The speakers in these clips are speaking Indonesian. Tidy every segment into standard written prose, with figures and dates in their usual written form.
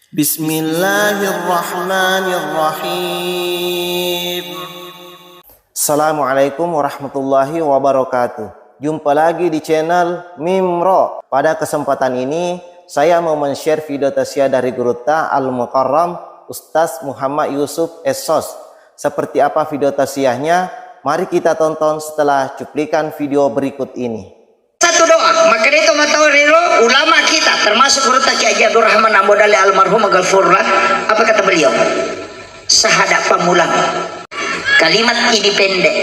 Bismillahirrahmanirrahim. Assalamualaikum warahmatullahi wabarakatuh. Jumpa lagi di channel Mimro. Pada kesempatan ini saya mau men-share video tausiah dari Guru Ta Al-Mukarram Ustaz Muhammad Yusuf Esos. Seperti apa video tausiahnya? Mari kita tonton setelah cuplikan video berikut ini. Satu doa, maka itu matahari ulama kita termasuk Guru Ta Kiai Abdul Rahman Ambodali almarhum Ghafurlah. Apa kata beliau? Syahadat pamulang. Kalimat ini pendek,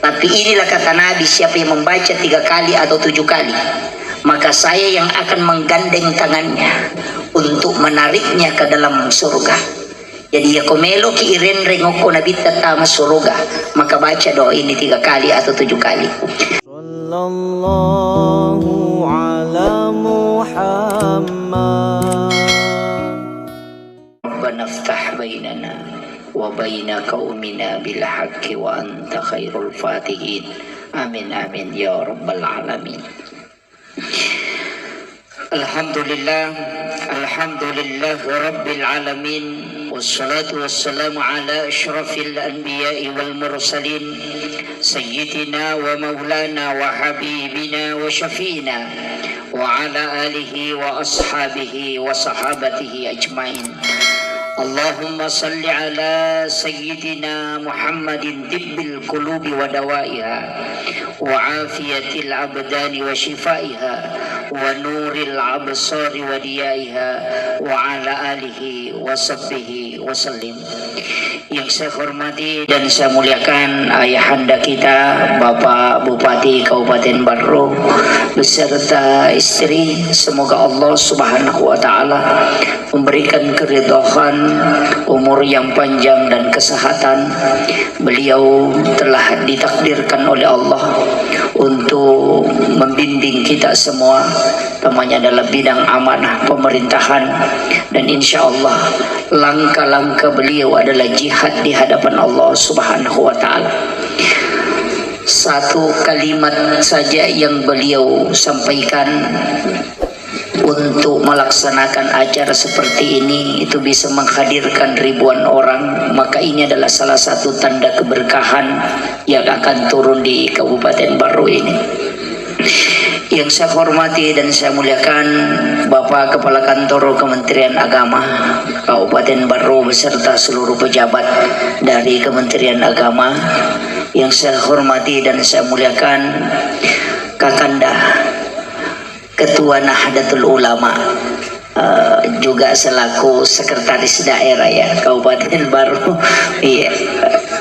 tapi inilah kata Nabi, siapa yang membaca 3 kali atau 7 kali, maka saya yang akan menggandeng tangannya untuk menariknya ke dalam surga. Jadi ya komelo ki iren rengoko nabi tatama surga, maka baca doa ini 3 kali atau 7 kali. Sallallahu ala Muhammad. Rabbana iftah bainana wa baina qaumina bil haqqi wa anta khairul fatihin. Amin amin ya rabbal alamin. Alhamdulillah rabbil alamin, wassalatu wassalamu ala asyrafil anbiya'i wal mursalin sayyidina wa maulana wa habibina wa syafi'ina wa ala alihi wa ashabihi wa sahabatihi ajmain. Allahumma salli ala sayyidina Muhammadin tibbil qulubi wa dawaiha wa afiyatil abdani wa shifaiha wa nuril absari wa diyaiha wa ala alihi wa sahbihi wa sallim. Yang saya hormati dan saya muliakan ayahanda kita Bapak Bupati Kabupaten Barro beserta istri, semoga Allah Subhanahu wa taala memberikan keridhaan, umur yang panjang dan kesehatan. Beliau telah ditakdirkan oleh Allah untuk membimbing kita semua, namanya dalam bidang amanah pemerintahan, dan insya Allah langkah-langkah beliau adalah jihad di hadapan Allah Subhanahu wa taala. Satu kalimat saja yang beliau sampaikan untuk melaksanakan acara seperti ini itu bisa menghadirkan ribuan orang, maka ini adalah salah satu tanda keberkahan yang akan turun di Kabupaten Barro ini. Yang saya hormati dan saya muliakan Bapak Kepala Kantor Kementerian Agama Kabupaten Barro beserta seluruh pejabat dari Kementerian Agama. Yang saya hormati dan saya muliakan Kakanda Ketua Nahdlatul Ulama, juga selaku sekretaris daerah ya Kabupaten Barro, iya,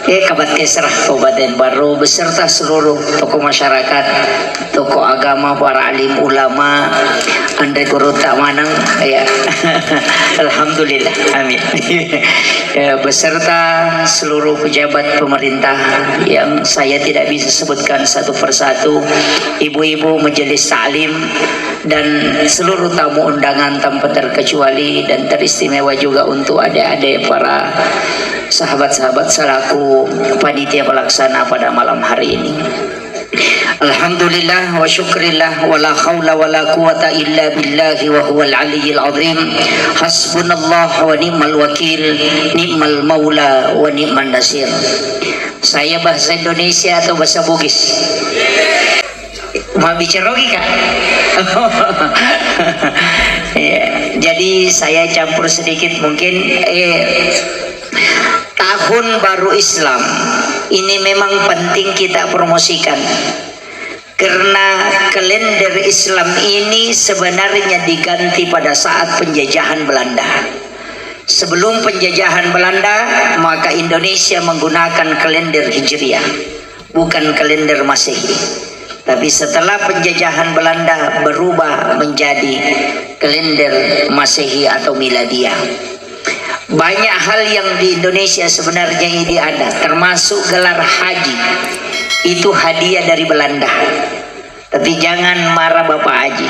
Kabat Kesrah Kabupaten Barro beserta seluruh tokoh masyarakat, tokoh agama, para alim ulama, Andre Guru Tak Manang, ya, alhamdulillah, amin. Ya, beserta seluruh pejabat pemerintah yang saya tidak bisa sebutkan satu persatu, ibu-ibu majelis taklim dan seluruh tamu undangan tanpa terkecuali, dan teristimewa juga untuk adik-adik para sahabat-sahabat selaku panitia pelaksana pada malam hari ini. Alhamdulillah wa syukrillah wa la hawla wa la quwata illa billahi wa huwal aliyyil azim. Hasbunallah wa ni'mal wakil, ni'mal maula wa ni'man nasir. Saya bahasa Indonesia atau bahasa Bugis? Mau bicara logika? Ya, jadi saya campur sedikit mungkin. Tahun baru Islam ini memang penting kita promosikan, karena kalender Islam ini sebenarnya diganti pada saat penjajahan Belanda. Sebelum penjajahan Belanda, maka Indonesia menggunakan kalender Hijriah, bukan kalender Masehi. Tapi setelah penjajahan Belanda berubah menjadi kalender Masehi atau Miladiah. Banyak hal yang di Indonesia sebenarnya ini ada, termasuk gelar haji. Itu hadiah dari Belanda. Tapi jangan marah Bapak Haji,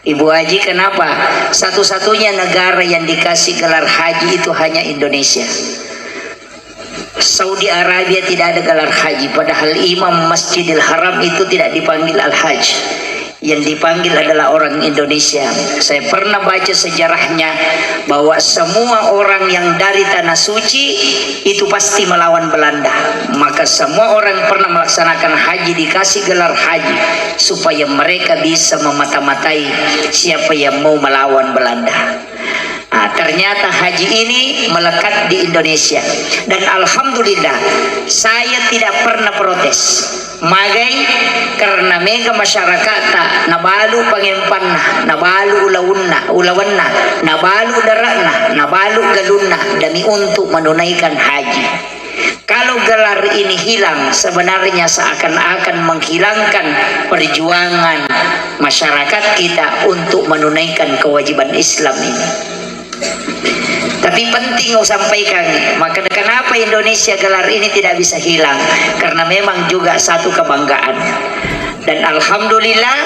Ibu Haji, kenapa? Satu-satunya negara yang dikasih gelar haji itu hanya Indonesia. Saudi Arabia tidak ada gelar haji, padahal Imam Masjidil Haram itu tidak dipanggil Al-Hajj. yang dipanggil adalah orang Indonesia. Saya pernah baca sejarahnya bahwa semua orang yang dari tanah suci itu pasti melawan Belanda. Maka semua orang pernah melaksanakan haji dikasih gelar haji supaya mereka bisa memata-matai siapa yang mau melawan Belanda. Nah, ternyata haji ini melekat di Indonesia dan alhamdulillah saya tidak pernah protes. Magai karena mega masyarakat nabalu pangimpanna, nabalu ulawanna, nabalu daratna, nabalu galunna demi untuk menunaikan haji. Kalau gelar ini hilang, sebenarnya seakan-akan menghilangkan perjuangan masyarakat kita untuk menunaikan kewajiban Islam ini. Tapi penting saya sampaikan, maka kenapa Indonesia gelar ini tidak bisa hilang? Karena memang juga satu kebanggaan. Dan alhamdulillah,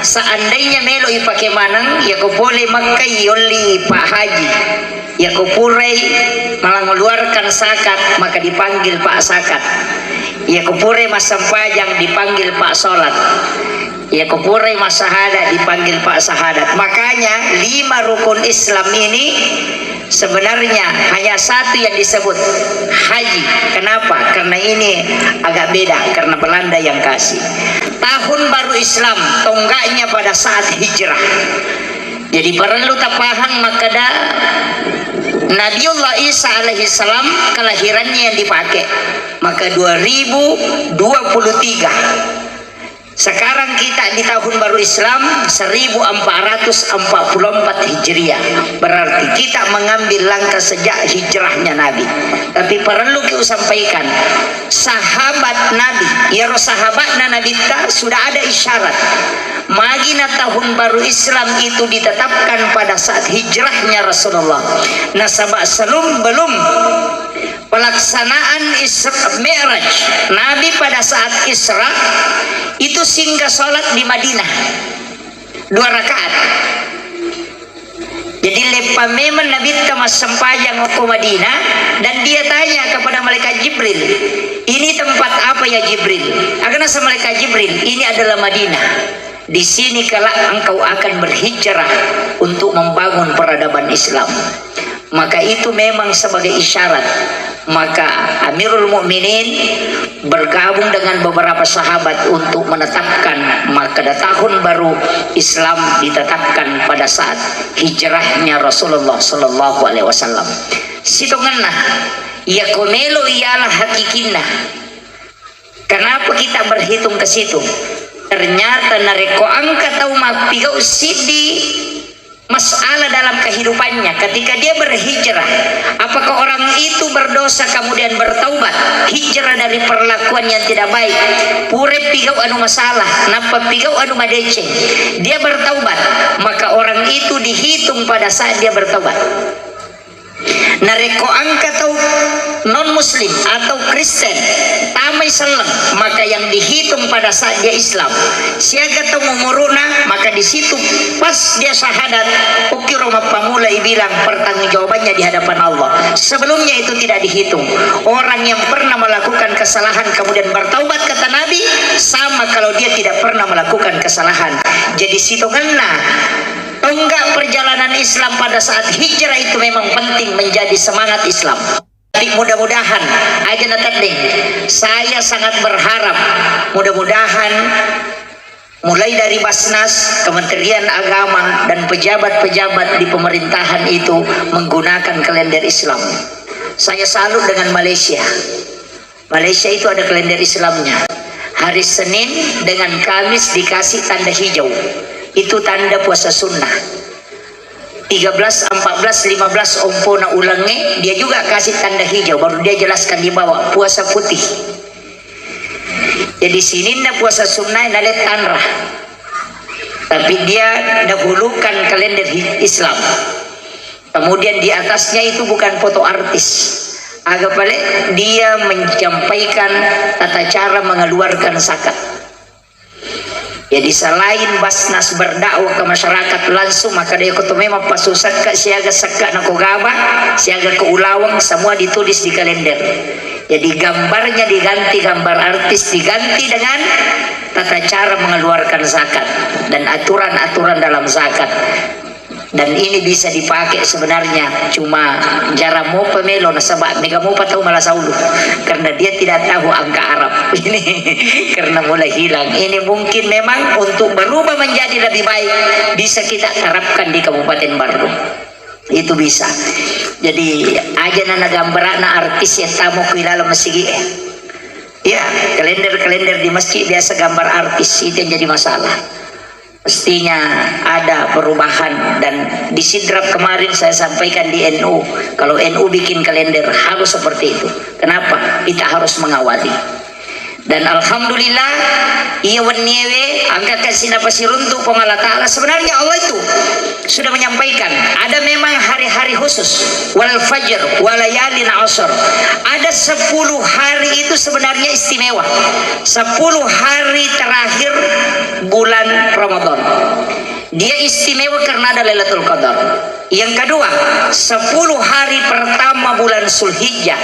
seandainya melo ipake manang, ya ko boleh makai yoli Pak Haji, ya ko purai malah mengeluarkan zakat, maka dipanggil Pak Zakat. Ya ko purai mas sampajang dipanggil Pak Solat. Ya kupurai mas syahadat dipanggil Pak Syahadat. Makanya 5 rukun Islam ini sebenarnya hanya satu yang disebut haji. Kenapa? Karena ini agak beda, karena Belanda yang kasih. Tahun baru Islam tonggaknya pada saat hijrah. Jadi perlu tapahang makada Nabiullah Isa alaihissalam kelahirannya yang dipakai. Maka 2023. Sekarang kita di tahun baru Islam 1444 Hijriah. Berarti kita mengambil langkah sejak hijrahnya Nabi. Tapi perlu kita sampaikan, sahabat Nabi, ya sahabatnya Nabi sudah ada isyarat. Magina tahun baru Islam itu ditetapkan pada saat hijrahnya Rasulullah. Nasabah belum pelaksanaan Isra Mi'raj. Nabi pada saat Isra itu singgah sholat di Madinah 2 rakaat. Jadi lepa memang Nabi mas sempajang ke Madinah dan dia tanya kepada malaikat Jibril, ini tempat apa ya Jibril? Akan asa malaikat Jibril, ini adalah Madinah. Di sini kelak engkau akan berhijrah untuk membangun peradaban Islam. Maka itu memang sebagai isyarat. Maka Amirul Mukminin bergabung dengan beberapa sahabat untuk menetapkan maka tahun baru Islam ditetapkan pada saat hijrahnya Rasulullah Sallallahu Alaihi Wasallam. Situnganna ya komelo ialah hakikinna. Kenapa kita berhitung ke situ? Ternyata nareko angka tahu mapigau sidi masalah dalam kehidupannya ketika dia berhijrah. Apakah orang itu berdosa kemudian bertaubat, hijrah dari perlakuan yang tidak baik, pure pigau anu masalah, napa pigau anu madece, dia bertaubat, maka orang itu dihitung pada saat dia bertaubat. Nareko angka atau non muslim atau Kristen tamai selang, maka yang dihitung pada saat dia Islam siaga tau umuruna, maka di situ pas dia syahadat ukiroma pamulai bilang pertanggungjawabannya di hadapan Allah. Sebelumnya itu tidak dihitung. Orang yang pernah melakukan kesalahan kemudian bertaubat kata Nabi sama kalau dia tidak pernah melakukan kesalahan. Jadi situnganna tonggak perjalanan Islam pada saat hijrah itu memang penting menjadi semangat Islam. Tapi mudah-mudahan aja natadeng, saya sangat berharap mudah-mudahan mulai dari Basnas, Kementerian Agama dan pejabat-pejabat di pemerintahan itu menggunakan kalender Islam. Saya salut dengan Malaysia. Malaysia itu ada kalender Islamnya. Hari Senin dengan Kamis dikasih tanda hijau. Itu tanda puasa sunnah. 13, 14, 15 ompona ulangi dia juga kasih tanda hijau, baru dia jelaskan di bawah puasa putih. Jadi sini na puasa sunnah nalet tanrah, tapi dia dahulukan kalender Islam. Kemudian di atasnya itu bukan foto artis, agak balik dia menyampaikan tata cara mengeluarkan zakat. Jadi selain Basnas berdakwah ke masyarakat langsung, maka dia kutumema pasusat ke siaga saka nakogaba, siaga ke ulawang, semua ditulis di kalender. Jadi gambarnya diganti, gambar artis diganti dengan tata cara mengeluarkan zakat dan aturan-aturan dalam zakat. Dan ini bisa dipakai sebenarnya cuma jara mau pemelo nasabak mega mau tahu malah saulu karena dia tidak tahu angka Arab ini karena mulai hilang. Ini mungkin memang untuk berubah menjadi lebih baik bisa kita terapkan di Kabupaten Baru. Itu bisa. Jadi aja nana gambar na artis ya tamu kuilala masigi. Ya, kalender di masjid biasa gambar artis, itu yang jadi masalah. Mestinya ada perubahan. Dan di Sidrap kemarin saya sampaikan di NU, kalau NU bikin kalender harus seperti itu. Kenapa? Kita harus mengawali. Dan alhamdulillah iya waniewe angka kasih nafasi runtuh pengala ta'ala. Sebenarnya Allah itu sudah menyampaikan ada memang hari-hari khusus, wal fajr walayalin ashr. Ada 10 hari itu sebenarnya istimewa, 10 hari terakhir bulan Ramadan. Dia istimewa karena ada Lailatul Qadar. Yang kedua, 10 hari pertama bulan Zulhijjah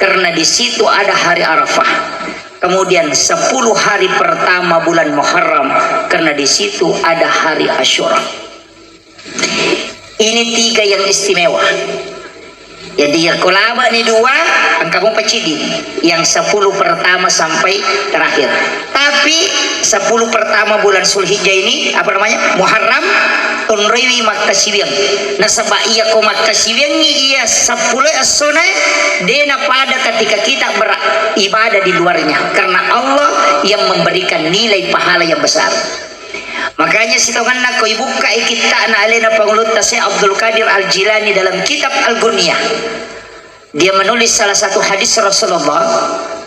karena di situ ada hari Arafah. Kemudian 10 hari pertama bulan Muharram karena di situ ada hari Asyura. Ini 3 yang istimewa. Jadi ya kolaba ini 2 angka mau pecidi yang 10 pertama sampai terakhir. Tapi 10 pertama bulan Zulhijjah ini apa namanya? Muharram tunriwi makasibiang. Nasaba iya ko makasibiang iya 10 asona dena pada ketika kita beribadah di luarnya karena Allah yang memberikan nilai pahala yang besar. Makanya sitonganna ko ibuka kita na alena pangulut Syekh Abdul Qadir Al-Jilani dalam kitab Al-Ghuniyah. Dia menulis salah satu hadis Rasulullah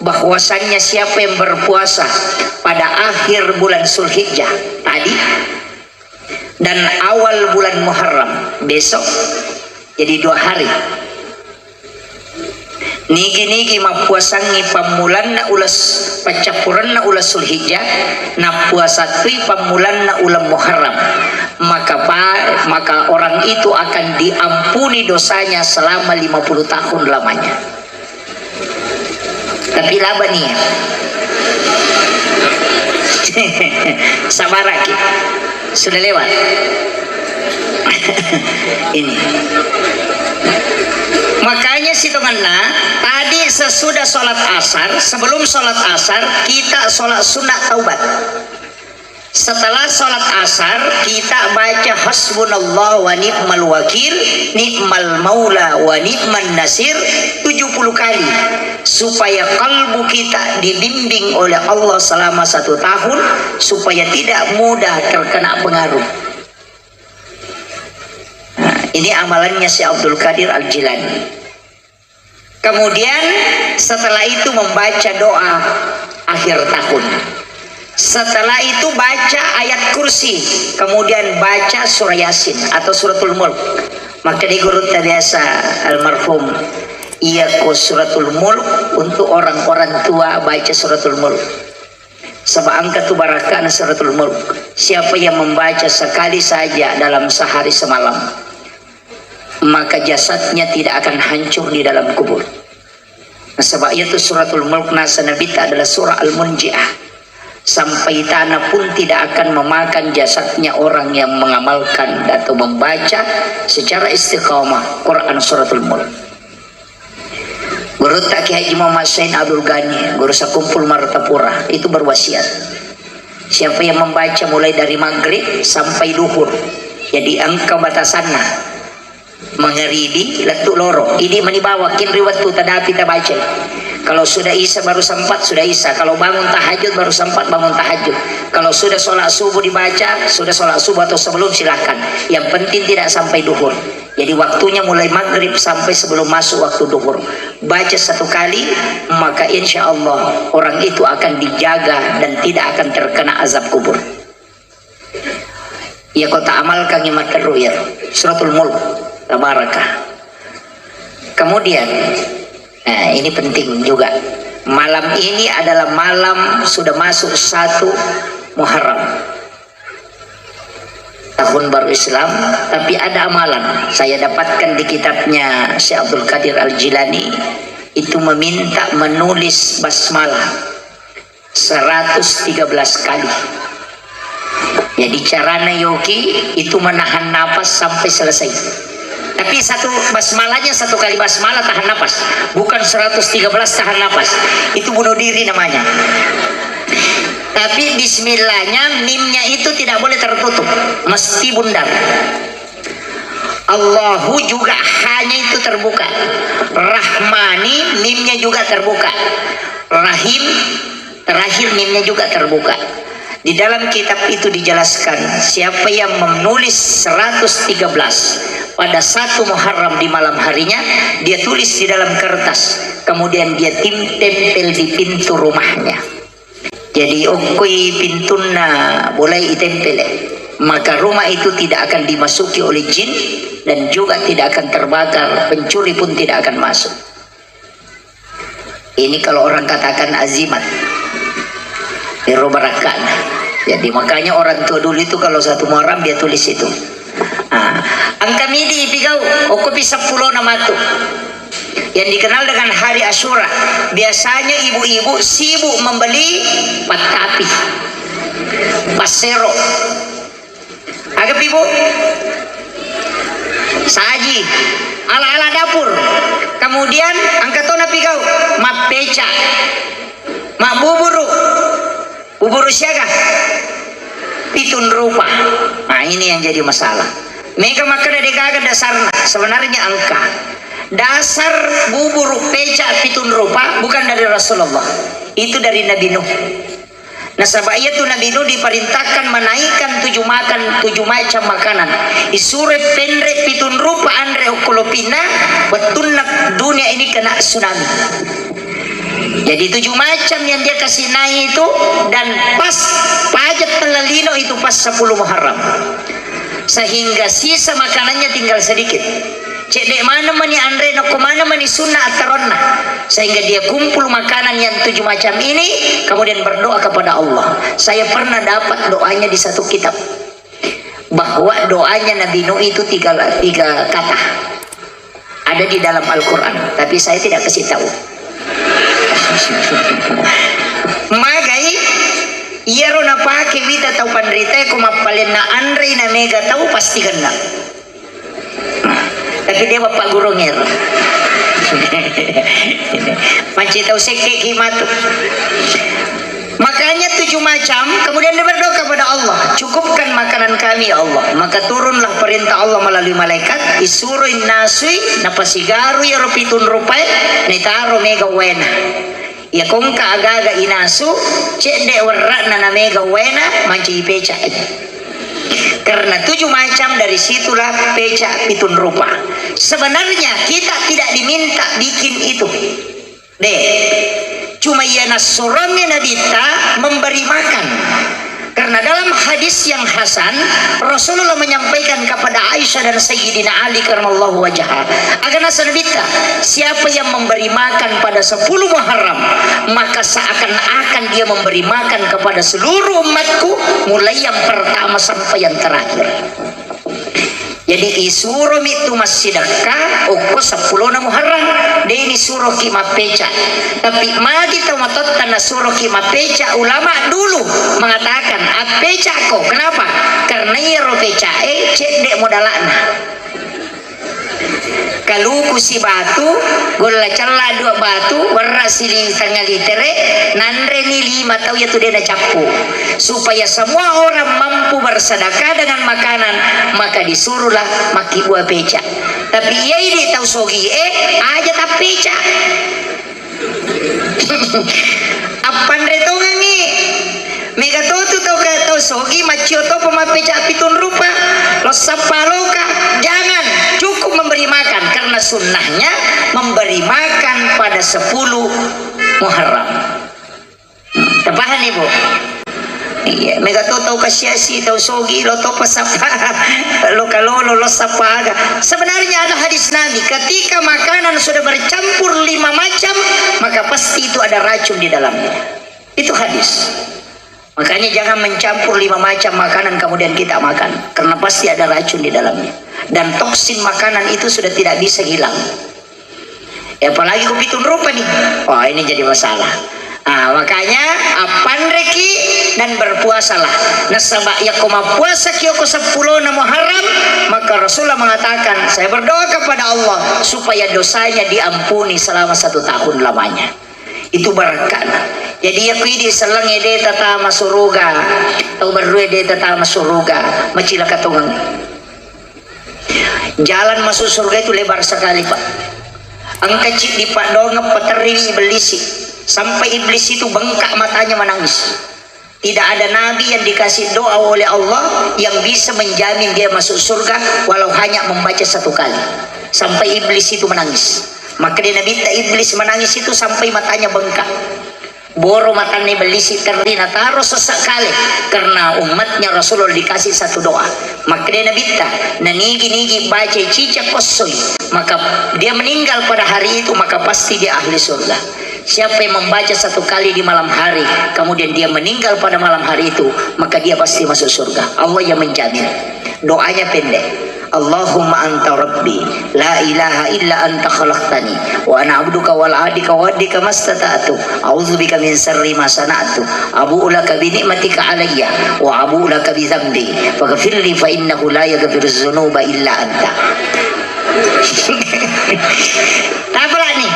bahwasannya siapa yang berpuasa pada akhir bulan Zulhijjah tadi dan awal bulan Muharram besok, jadi 2 hari. Nigi mapuasangi pamulan na ulas pacapuran na ulas Zulhijjah na puasa tui pamulan na ulam Muharram, maka orang itu akan diampuni dosanya selama 50 tahun lamanya. Tapi laba nih ya. Sabar lagi. Sudah lewat. Ini. Makanya situnganna tadi sesudah sholat asar, sebelum sholat asar kita sholat sunat taubat. Setelah sholat asar kita baca hasbunallah wa ni'mal wakil, ni'mal maula wa ni'man nasir 70 kali supaya kalbu kita dibimbing oleh Allah selama 1 tahun supaya tidak mudah terkena pengaruh. Ini amalannya Syekh Abdul Qadir Al-Jilani. Kemudian setelah itu membaca doa akhir tahun. Setelah itu baca ayat kursi. Kemudian baca surah Yasin atau suratul Mulk. Maka di guru biasa almarhum iya ko suratul Mulk untuk orang-orang tua baca suratul Mulk. Sebab angka tu barakah suratul Mulk. Siapa yang membaca sekali saja dalam sehari semalam, maka jasadnya tidak akan hancur di dalam kubur. Sebab itu suratul Mulk nasa nabita adalah surah Al-Munji'ah. Sampai tanah pun tidak akan memakan jasadnya orang yang mengamalkan atau membaca secara istiqamah Quran suratul Mulk. Guru tak Kiai Muhammad Sain Abdul Ghani, guru sakumpul Martapura itu berwasiat. Siapa yang membaca mulai dari maghrib sampai duhur, jadi angka batasannya mengeridi letuk loro ini menibawa kin riwat tu tadapi tabaca. Kalau sudah isya baru sempat sudah isya, kalau bangun tahajud baru sempat bangun tahajud, kalau sudah sholat subuh dibaca sudah sholat subuh atau sebelum silahkan, yang penting tidak sampai duhur. Jadi waktunya mulai maghrib sampai sebelum masuk waktu duhur, baca 1 kali, maka insya Allah orang itu akan dijaga dan tidak akan terkena azab kubur. Ya kau tak amalkan nyimat teruyar suratul Mulk tabarakah. Kemudian ini penting juga, malam ini adalah malam sudah masuk 1 Muharram tahun baru Islam, tapi ada amalan saya dapatkan di kitabnya Syekh Abdul Qadir Al-Jilani, itu meminta menulis basmalah 113 kali. Jadi carana yogi itu menahan napas sampai selesai. Tapi satu basmalahnya, satu kali basmalah tahan napas, bukan 113 tahan napas. Itu bunuh diri namanya. Tapi bismillahnya, mimnya itu tidak boleh tertutup, mesti bundar. Allahu juga hanya itu terbuka. Rahmani mimnya juga terbuka. Rahim terakhir mimnya juga terbuka. Di dalam kitab itu dijelaskan, siapa yang menulis 113 pada 1 Muharram di malam harinya, dia tulis di dalam kertas, kemudian dia tempel di pintu rumahnya. Jadi okoi pintuna boleh ditempel, maka rumah itu tidak akan dimasuki oleh jin dan juga tidak akan terbakar, pencuri pun tidak akan masuk. Ini kalau orang katakan azimat Irobarakan. Jadi makanya orang tua dulu itu kalau 1 Muharram dia tulis itu. Angka midi ipigau oko bisa 10 nama tu yang dikenal dengan hari Asyura. Biasanya ibu-ibu sibuk membeli patapi, pasero. Agak ibu saji ala-ala dapur. Kemudian angkatona pigau mapeca, mak buburu siaga pitun rupa. Nah ini yang jadi masalah. Mereka makan dekaga dasarnya sebenarnya angka dasar bubur peca pitun rupa bukan dari Rasulullah, itu dari Nabi Nuh. Nah sebab itu Nabi Nuh diperintahkan menaikkan 7 macam makanan. Isure pendre pitun rupa andre okolopina betunak dunia ini kena tsunami. Jadi 7 macam yang dia kasih naik itu, dan pas pajat pelalino itu pas 10 Muharram, sehingga sisa makanannya tinggal sedikit. Cek dek mana mani andre no mana mani sunnah ataronna, sehingga dia kumpul makanan yang 7 macam ini, kemudian berdoa kepada Allah. Saya pernah dapat doanya di satu kitab, bahwa doanya Nabi Nuh itu tiga kata ada di dalam Al-Quran, tapi saya tidak kasih tahu. Magai iya rona pake wita tau pandrita ko mapalin na andre na mega tau pasti kena. Tapi dia bapak gurunger. Panci tau seke kimatu. Makanya 7 macam, kemudian dia berdoa kepada Allah, cukupkan makanan kami ya Allah. Maka turunlah perintah Allah melalui malaikat, isuruin nasui napasigaru ya ropitun rupai nitaro mega wena. Ya kong aga-aga inasu cek dek warna na mega wena manci peca. Karena 7 macam dari situlah peca pitun rupa. Sebenarnya kita tidak diminta bikin itu. Cuma ia nasurami nabita memberi makan. Karena dalam hadis yang hasan, Rasulullah menyampaikan kepada Aisyah dan Sayyidina Ali karramallahu wajhah, agar nasanabita, siapa yang memberi makan pada 10 Muharram, maka seakan-akan dia memberi makan kepada seluruh umatku, mulai yang pertama sampai yang terakhir. Jadi isuruh itu masih dekat oko 10 Muharram dia ini suruh kima peca. Tapi magi tamatot tanah suruh kima peca, ulama dulu mengatakan apeca kok. Kenapa? Karena iro peca cek dek modalana. Kalau kusi batu gola cella 2 batu warna sili tengah litere nandre ni 5 tahu ya tu dia capu, supaya semua orang mampu bersedekah dengan makanan, maka disuruhlah maki buah peca. Tapi ia ini tahu sogi aja tak peca. Apa retongan ni mega totu tau sogi macio to pemapeca pitun rupa lo sapaloka. Jangan, cukup memberi makan, karena sunnahnya memberi makan pada 10 Muharram. Terpaham ibu? Iya, mega tau kasiasi tau sogi lo to pasapa lo kalolo lo sapaga. Sebenarnya ada hadis Nabi, ketika makanan sudah bercampur 5 macam, maka pasti itu ada racun di dalamnya. Itu hadis. Makanya jangan mencampur 5 macam makanan kemudian kita makan, karena pasti ada racun di dalamnya, dan toksin makanan itu sudah tidak bisa hilang. Apalagi kupitun rupa nih, wah ini jadi masalah. Makanya pandreki dan berpuasalah. Nasabak ya koma puasa kiyoko 10 na Muharram, maka Rasulullah mengatakan, saya berdoa kepada Allah supaya dosanya diampuni selama 1 tahun lamanya. Itu berkah. Jadi ya kuidi selang ede tata masuruga, atau berdua ede tata masuruga, macila katungang. Jalan masuk surga itu lebar sekali, Pak. Ang kecil di Pak dongep peteri iblis, sampai iblis itu bengkak matanya menangis. Tidak ada nabi yang dikasih doa oleh Allah yang bisa menjamin dia masuk surga walau hanya membaca 1 kali. Sampai iblis itu menangis. Maka dia nabi iblis menangis itu sampai matanya bengkak. Boro matanya belisi terlina taruh sesekali karena umatnya Rasulullah dikasih 1 doa. Maka dia nabi nanigi baca cicak kosoi, maka dia meninggal pada hari itu, maka pasti dia ahli surga. Siapa yang membaca 1 kali di malam hari kemudian dia meninggal pada malam hari itu, maka dia pasti masuk surga. Allah yang menjamin. Doanya pendek. Allahumma anta rabbi la ilaha illa anta khalaqtani wa ana abduka wal adika wadika mastata'tu a'udzubika min syarri ma sana'tu abu'u laka bi ni'matika alayya wa abu'u laka bi dhanbi faghfirli fa innahu la yaghfiru dzunuba illa anta. Apa nih?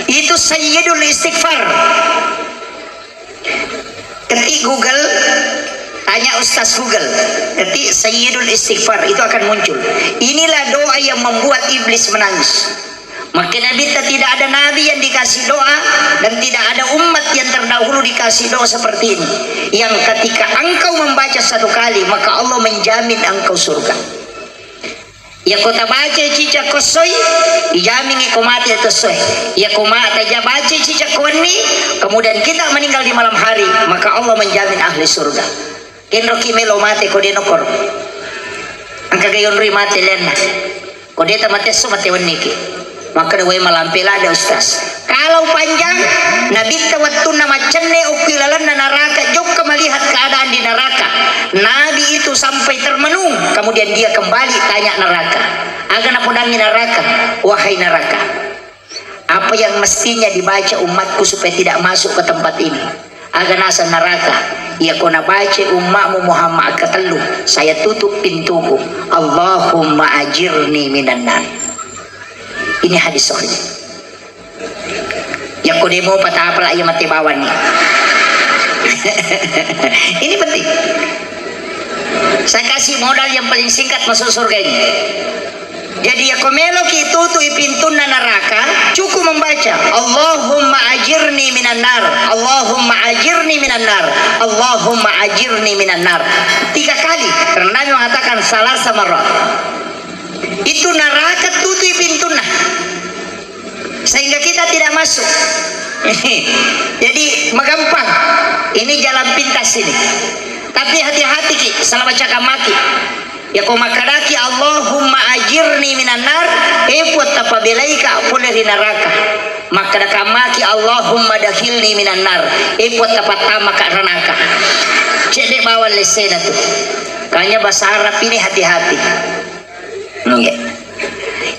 Itu sayyidul istighfar. Ketik Google, tanya Ustaz Google, ketik sayyidul istighfar, itu akan muncul. Inilah doa yang membuat iblis menangis. Maka Nabi tidak ada nabi yang dikasih doa dan tidak ada umat yang terdahulu dikasih doa seperti ini, yang ketika engkau membaca 1 kali maka Allah menjamin engkau surga. Ya kota baca cicak kosoi dijamin iko mati itu soy. Ya kumata ja baca cicak koni kemudian kita meninggal di malam hari, maka Allah menjamin ahli surga. Kenro kimelo mate kode nokor angka gayon ri mate lena kode tamate so mate waniki, maka dewe malampela ada Ustaz. Kalau panjang Nabi tawattu nama cenne ukilalan neraka jok melihat keadaan di neraka. Nabi itu sampai termenung, kemudian dia kembali tanya neraka, agan apa dangi neraka, wahai neraka, apa yang mestinya dibaca umatku supaya tidak masuk ke tempat ini? Agan asa neraka, ya kona baca umatmu Muhammad ketelu, saya tutup pintuku. Allahumma ajirni minan nar. Ini hadis sahih. Ya kodemo patah apa ya mati bawan nih. Ini penting. Saya kasih modal yang paling singkat masuk surga ini. Jadi ya komelo ki tutu ipintun neraka cukup membaca Allahumma ajirni minan nar, Allahumma ajirni minan nar, Allahumma ajirni minan nar 3 kali. Karena Nabi mengatakan salah sama roh. Itu neraka tutu ipintun sehingga kita tidak masuk. Jadi magampang. Ini jalan pintas ini. Tapi hati-hati ki, salah baca kamaki. Ya ko makadaki Allahumma ajirni minan nar, epot tapabelaika pula di neraka. Maka kamaki Allahumma dakhilni minan nar, epot tapatama ka neraka. Cedek bawal lesena tuh. Kayaknya bahasa Arab ini hati-hati.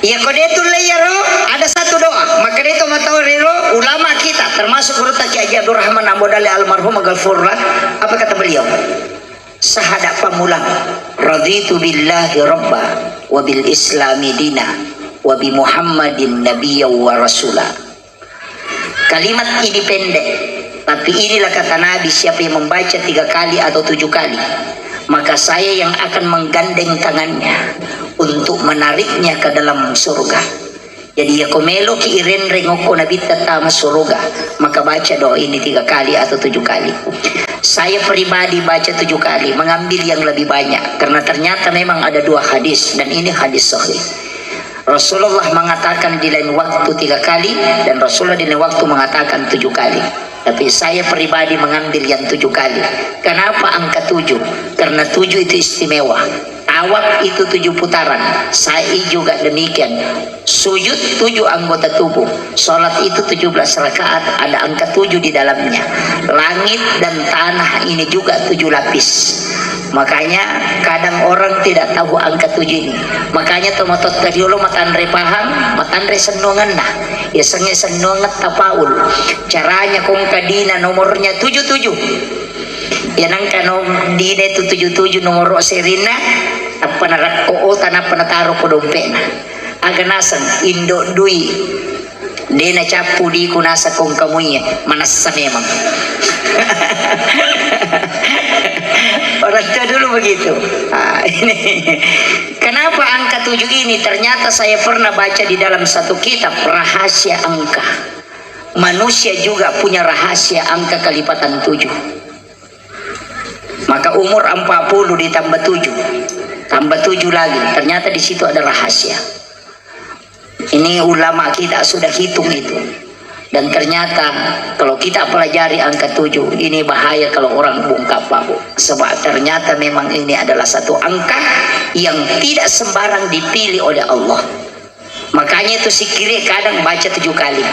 Ya kodetul layaro ada 1 doa, maka itu matawriro ulama kita termasuk guru Ki Haji Abdul Rahman Ambodali almarhum Ghafurlah. Apa kata beliau? Sahada pamulang raditu billahi rabba wa bil islami dina wa bi Muhammadin nabiyya wa rasula. Kalimat ini pendek, tapi inilah kata Nabi, siapa yang membaca 3 kali atau 7 kali, maka saya yang akan menggandeng tangannya untuk menariknya ke dalam surga. Jadi ya komelo ki iren rengoko nabi tama surga, maka baca doa ini 3 kali atau 7 kali. Saya pribadi baca 7 kali, mengambil yang lebih banyak karena ternyata memang ada 2 hadis dan ini hadis sahih. Rasulullah mengatakan di lain waktu 3 kali dan Rasulullah di lain waktu mengatakan 7 kali. Tapi saya pribadi mengambil yang 7 kali. Kenapa angka 7? Karena 7 itu istimewa. Tawaf itu 7 putaran. Sa'i juga demikian. Sujud 7 anggota tubuh. Salat itu 17 rakaat. Ada angka 7 di dalamnya. Langit dan tanah ini juga 7 lapis. Makanya kadang orang tidak tahu angka 7 ini. Makanya tomatot kadiolo matandre paham, matandre senungan nah. Ya sange senungan tapaul. Caranya kung kadina nomornya 77. Ya nang kanom dine itu 77 nomor serina apa narak ko tanah penataro ko dompena. Aganasan indo dui. Dena capu di kunasa kong kamunya manasa memang. Orang tua dulu begitu. Ini. Kenapa angka 7 ini? Ternyata saya pernah baca di dalam satu kitab rahasia angka. Manusia juga punya rahasia angka kelipatan 7. Maka umur 40 ditambah 7. Tambah 7 lagi. Ternyata di situ ada rahasia. Ini ulama kita sudah hitung itu. Dan ternyata kalau kita pelajari angka 7 ini bahaya kalau orang bungkap babu. Sebab ternyata memang ini adalah satu angka yang tidak sembarang dipilih oleh Allah. Makanya itu si kiri kadang baca 7 kali.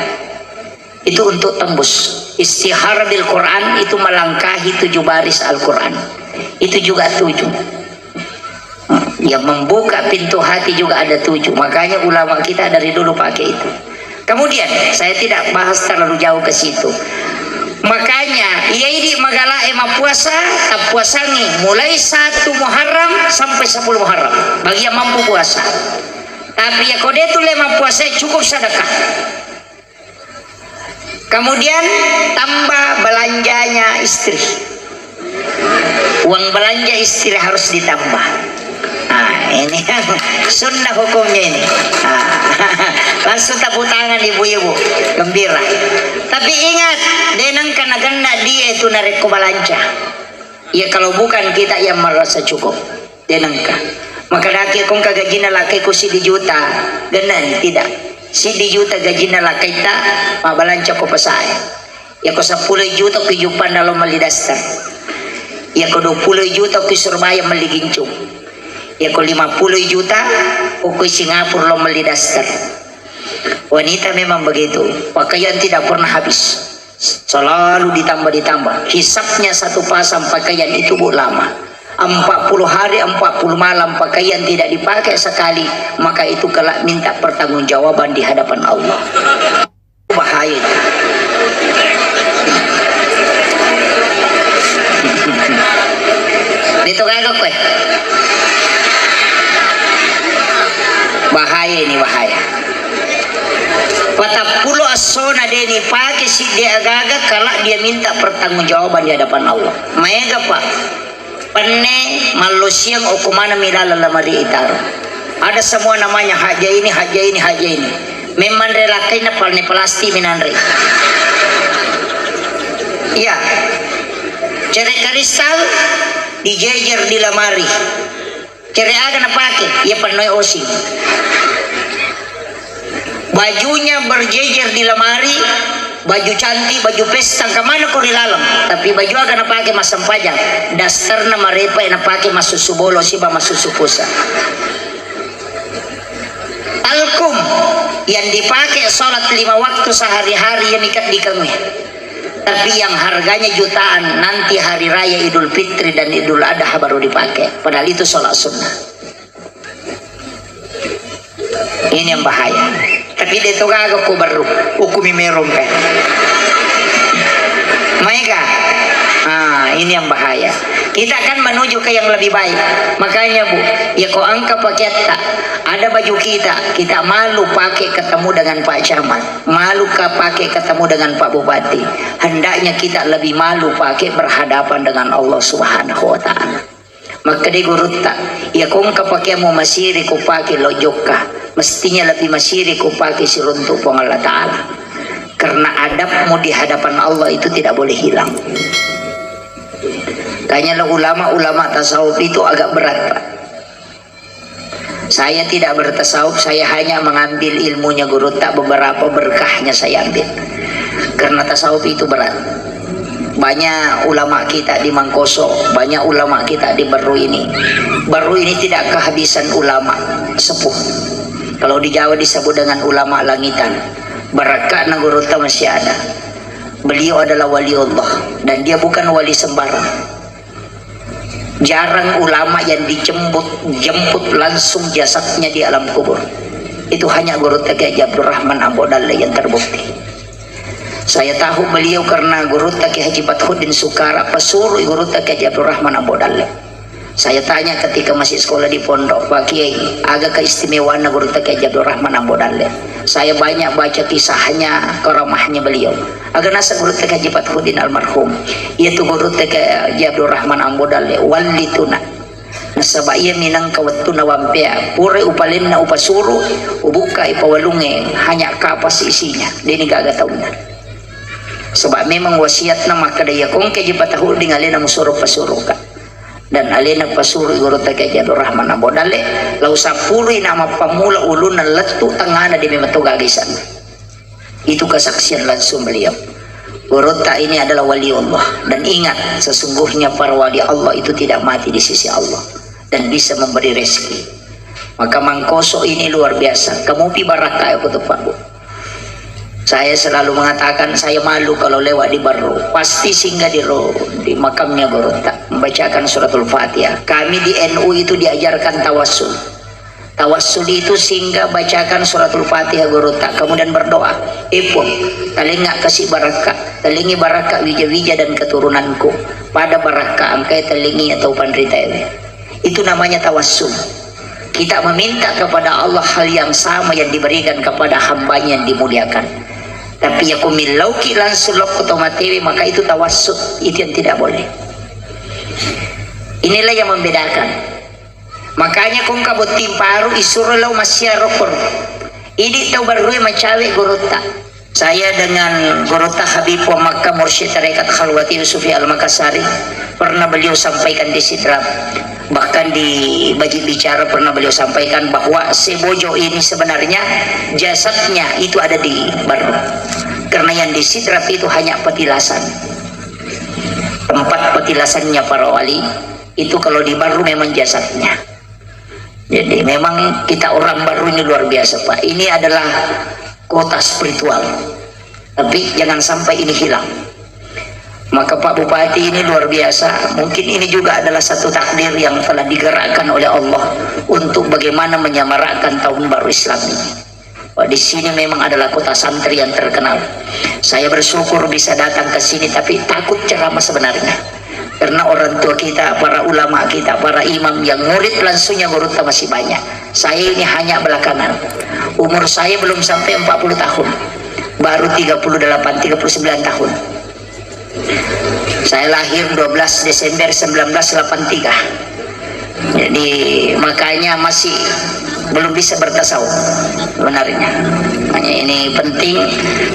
Itu untuk tembus. Istihara bil Quran itu melangkahi 7 baris Al-Quran. Itu juga 7. Yang membuka pintu hati juga ada 7. Makanya ulama kita dari dulu pakai itu. Kemudian saya tidak bahas terlalu jauh ke situ. Makanya ia ini magala ema puasa tak puasangi mulai 1 Muharram sampai 10 Muharram bagi yang mampu puasa. Tapi ya kode itu lema puasa cukup sedekah. Kemudian tambah belanjanya istri. Uang belanja istri harus ditambah. Ini sunnah hukumnya ini. Langsung tepuk tangan ibu-ibu gembira. Tapi ingat, denang karena ganda dia itu narik ke belanja. Ya kalau bukan kita yang merasa cukup, denangka. Maka laki kung kagajina laki ko si di juta, ganan tidak. Si di juta gajina laki ta, mabalanja ko pasay. Ya ko 10 juta ko yupan dalam malidastar. Ya ko 20 juta ko Surabaya maligincung. Ya ko 50 juta ukoy Singapura lo malidastar. Wanita memang begitu, pakaian tidak pernah habis, selalu ditambah. Hisapnya satu pasang pakaian itu lama, 40 hari 40 malam pakaian tidak dipakai sekali, maka itu kelak minta pertanggungjawaban di hadapan Allah. Bahaya. Dito kagak kue. Bahaya ini bahaya. Patapulo asona deni pakai si dia agak kalau dia minta pertanggungjawaban di hadapan Allah. Mega pak. Penne malusiang okumana milala lamari itar. Ada semua namanya haja ini. Memang relakai na palne pelasti minanre. Ya. Cere kristal dijejer di lamari. Cere aga na pakai, ya panoy osing. Bajunya berjejer di lemari, baju cantik, baju pesta, kemana kau dilalam? Tapi baju aga na pakai masam pajang, dasar na marepa na pakai masusu bolo siba masusu pusa. Talkum yang dipakai sholat 5 waktu sehari-hari yang ikat di kami. Tapi yang harganya jutaan nanti hari raya Idul Fitri dan Idul Adha baru dipakai. Padahal itu sholat sunnah. Ini yang bahaya. Tapi dia itu kagak aku baru hukumi merong kan. Mereka, ini yang bahaya. Kita akan menuju ke yang lebih baik. Makanya bu, ya kau angka paket tak. Ada baju kita malu pakai ketemu dengan Pak Camat, malu pakai ketemu dengan Pak Bupati. Hendaknya kita lebih malu pakai berhadapan dengan Allah Subhanahu Wa Taala. Maka di guru tak, ya kau pakai mau masiri kau pakai lojokka. Mestinya lebih masiri kau pakai siruntuk pong Allah Taala. Karena adabmu di hadapan Allah itu tidak boleh hilang. Kayaknya ulama tasawuf itu agak berat Pak. Saya tidak bertasawuf, saya hanya mengambil ilmunya guru tak, beberapa berkahnya saya ambil. Karena tasawuf itu berat. Banyak ulama kita di Mangkoso, banyak ulama kita di Baru ini. Baru ini tidak kehabisan ulama sepuh. Kalau di Jawa disebut dengan ulama langitan. Barakat guru tak masih ada. Beliau adalah wali Allah dan dia bukan wali sembarang. Jarang ulama yang jemput langsung jasadnya di alam kubur. Itu hanya Guru Kiai Abdurrahman Abu Dalle yang terbukti. Saya tahu beliau karena Guru Kiai Haji Fathuddin Sukara pesuruh Guru Kiai Abdurrahman Abu Dalle. Saya tanya ketika masih sekolah di pondok, Pak Kiai, agak keistimewaan Guru Kiai Abdurrahman Abu Dalle. Saya banyak baca kisahnya, karamahnya beliau. Agak nasa Guru Kiai Haji Fathuddin almarhum, yaitu Guru Kiai Abdurrahman Abu Dalle walituna. Nasaba iya minang kawatuna wampea, pure upalinna upasuru, ubuka ipawalunge, hanya kapas isinya. Dini gaga tauna. Sebab memang wasiatna maka daya kong Kiai Fathuddin alena musuruh pasuruka. Dan alena pasuru Guru Kiai Abdurrahman Abu Dalle lau sapului nama pamula uluna letu tangana di mematu gagisan. Itu kesaksian langsung beliau. Guru ini adalah wali Allah, dan ingat sesungguhnya para wali Allah itu tidak mati di sisi Allah dan bisa memberi rezeki. Maka Mangkoso ini luar biasa. Kamu pi barakah aku tuh Pak Bu. Saya selalu mengatakan saya malu kalau lewat di Barro, pasti singgah di makamnya Guru membacakan suratul Fatihah. Kami di NU itu diajarkan tawassul. Tawassul itu singgah bacakan suratul Fatihah Guru kemudian berdoa. Ipun, telinga kasih barakah, telingi barakah wija-wija dan keturunanku. Pada barakah angkai telingi atau pandrita. Itu namanya tawassul. Kita meminta kepada Allah hal yang sama yang diberikan kepada hambanya yang dimuliakan. Tapi ya kumilauki langsung lok otomatis, maka itu tawassul, itu yang tidak boleh. Inilah yang membedakan. Makanya kung kabut timparu isurulau masyarokor. Ini tahu baru macawe Guruta. Saya dengan Guruta Habib wa Makkah Mursyid Tarekat Khalwati Yusufi Al-Makassari pernah beliau sampaikan di Sidrap. Bahkan di Bajik Bicara pernah beliau sampaikan bahwa Sebojo ini sebenarnya jasadnya itu ada di Baru. Karena yang di Sidrap itu hanya petilasan. Tempat petilasannya para wali itu kalau di Baru memang jasadnya. Jadi memang kita orang Baru ini luar biasa Pak. Ini adalah kota spiritual. Tapi jangan sampai ini hilang. Maka Pak Bupati ini luar biasa. Mungkin ini juga adalah satu takdir yang telah digerakkan oleh Allah untuk bagaimana menyamarakkan tahun baru Islam ini. Di sini memang adalah kota santri yang terkenal. Saya bersyukur bisa datang ke sini, tapi takut ceramah sebenarnya. Karena orang tua kita, para ulama kita, para imam yang murid langsungnya Guru masih banyak. Saya ini hanya belakangan. Umur saya belum sampai 40 tahun. Baru 39 tahun. Saya lahir 12 Desember 1983. Jadi makanya masih belum bisa bertasawuf sebenarnya. Makanya ini penting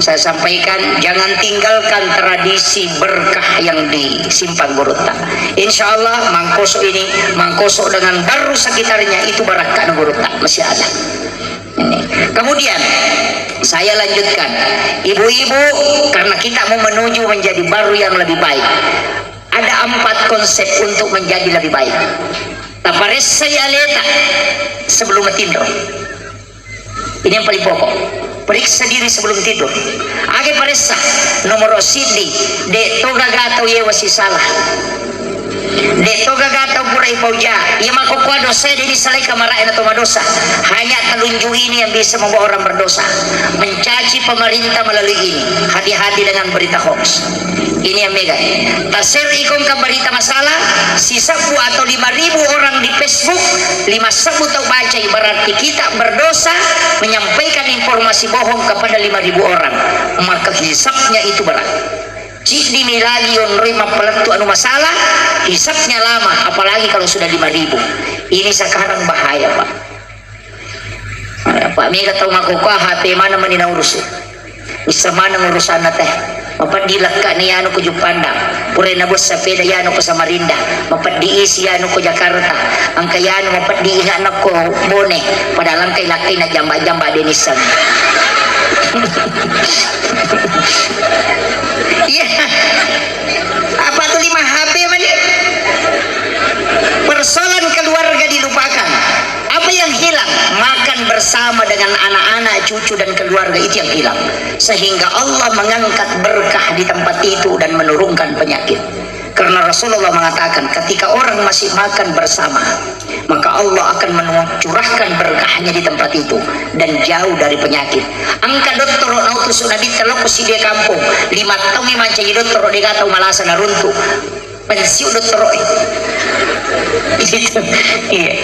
saya sampaikan, jangan tinggalkan tradisi berkah yang disimpan Guru. Insya Allah Mangkoso ini, Mangkoso dengan Baru sekitarnya itu barakah Guru masih ada. Ini. Kemudian saya lanjutkan, ibu-ibu, karena kita mau menuju menjadi Baru yang lebih baik. Ada 4 konsep untuk menjadi lebih baik. Tapares saya lihat sebelum tidur. Ini yang paling pokok. Periksa diri sebelum tidur. Age paresa nomor sidi de toga gatau ye wasi salah. De toga gatau pura ipauja. Ia makokuado saya dari salai kamarain atau madosa. Hanya telunjuk ini yang bisa membawa orang berdosa. Mencaci pemerintah melalui ini. Hati-hati dengan berita hoax. Ini yang mega. Tasir ikon ke berita masalah, sisaku atau 5.000 orang di Facebook, 5.000 tahu baca, berarti kita berdosa menyampaikan informasi bohong kepada 5.000 orang. Maka hisapnya itu berat. Cik dimilali on rima peletu anu masalah, hisapnya lama, apalagi kalau sudah 5.000. Ini sekarang bahaya Pak. Pak Mega tahu ngaku HP mana menina urus. Bisa mana urusan teh. Mapadilak ka ni ano ko Jupandang, pure na bus sa peda yano ko sa Marinda, mapadiisi yano ko Jakarta, ang kayano mapadiin anak ko Bone, padalang kay lakay na jamba-jamba dinisan. Iya, apa tuh 5 HP mani? Persoalan keluarga dilupakan. Apa yang hilang? Makan bersama dengan anak-anak, cucu dan keluarga, itu yang hilang. Sehingga Allah mengangkat berkah di tempat itu dan menurunkan penyakit. Karena Rasulullah mengatakan ketika orang masih makan bersama, maka Allah akan mencurahkan berkahnya di tempat itu dan jauh dari penyakit. Angka dokter nautus nabi terlokus di kampung 5 tahun manca dokter dia kata malasa naruntu pensiun dokter itu. Iya.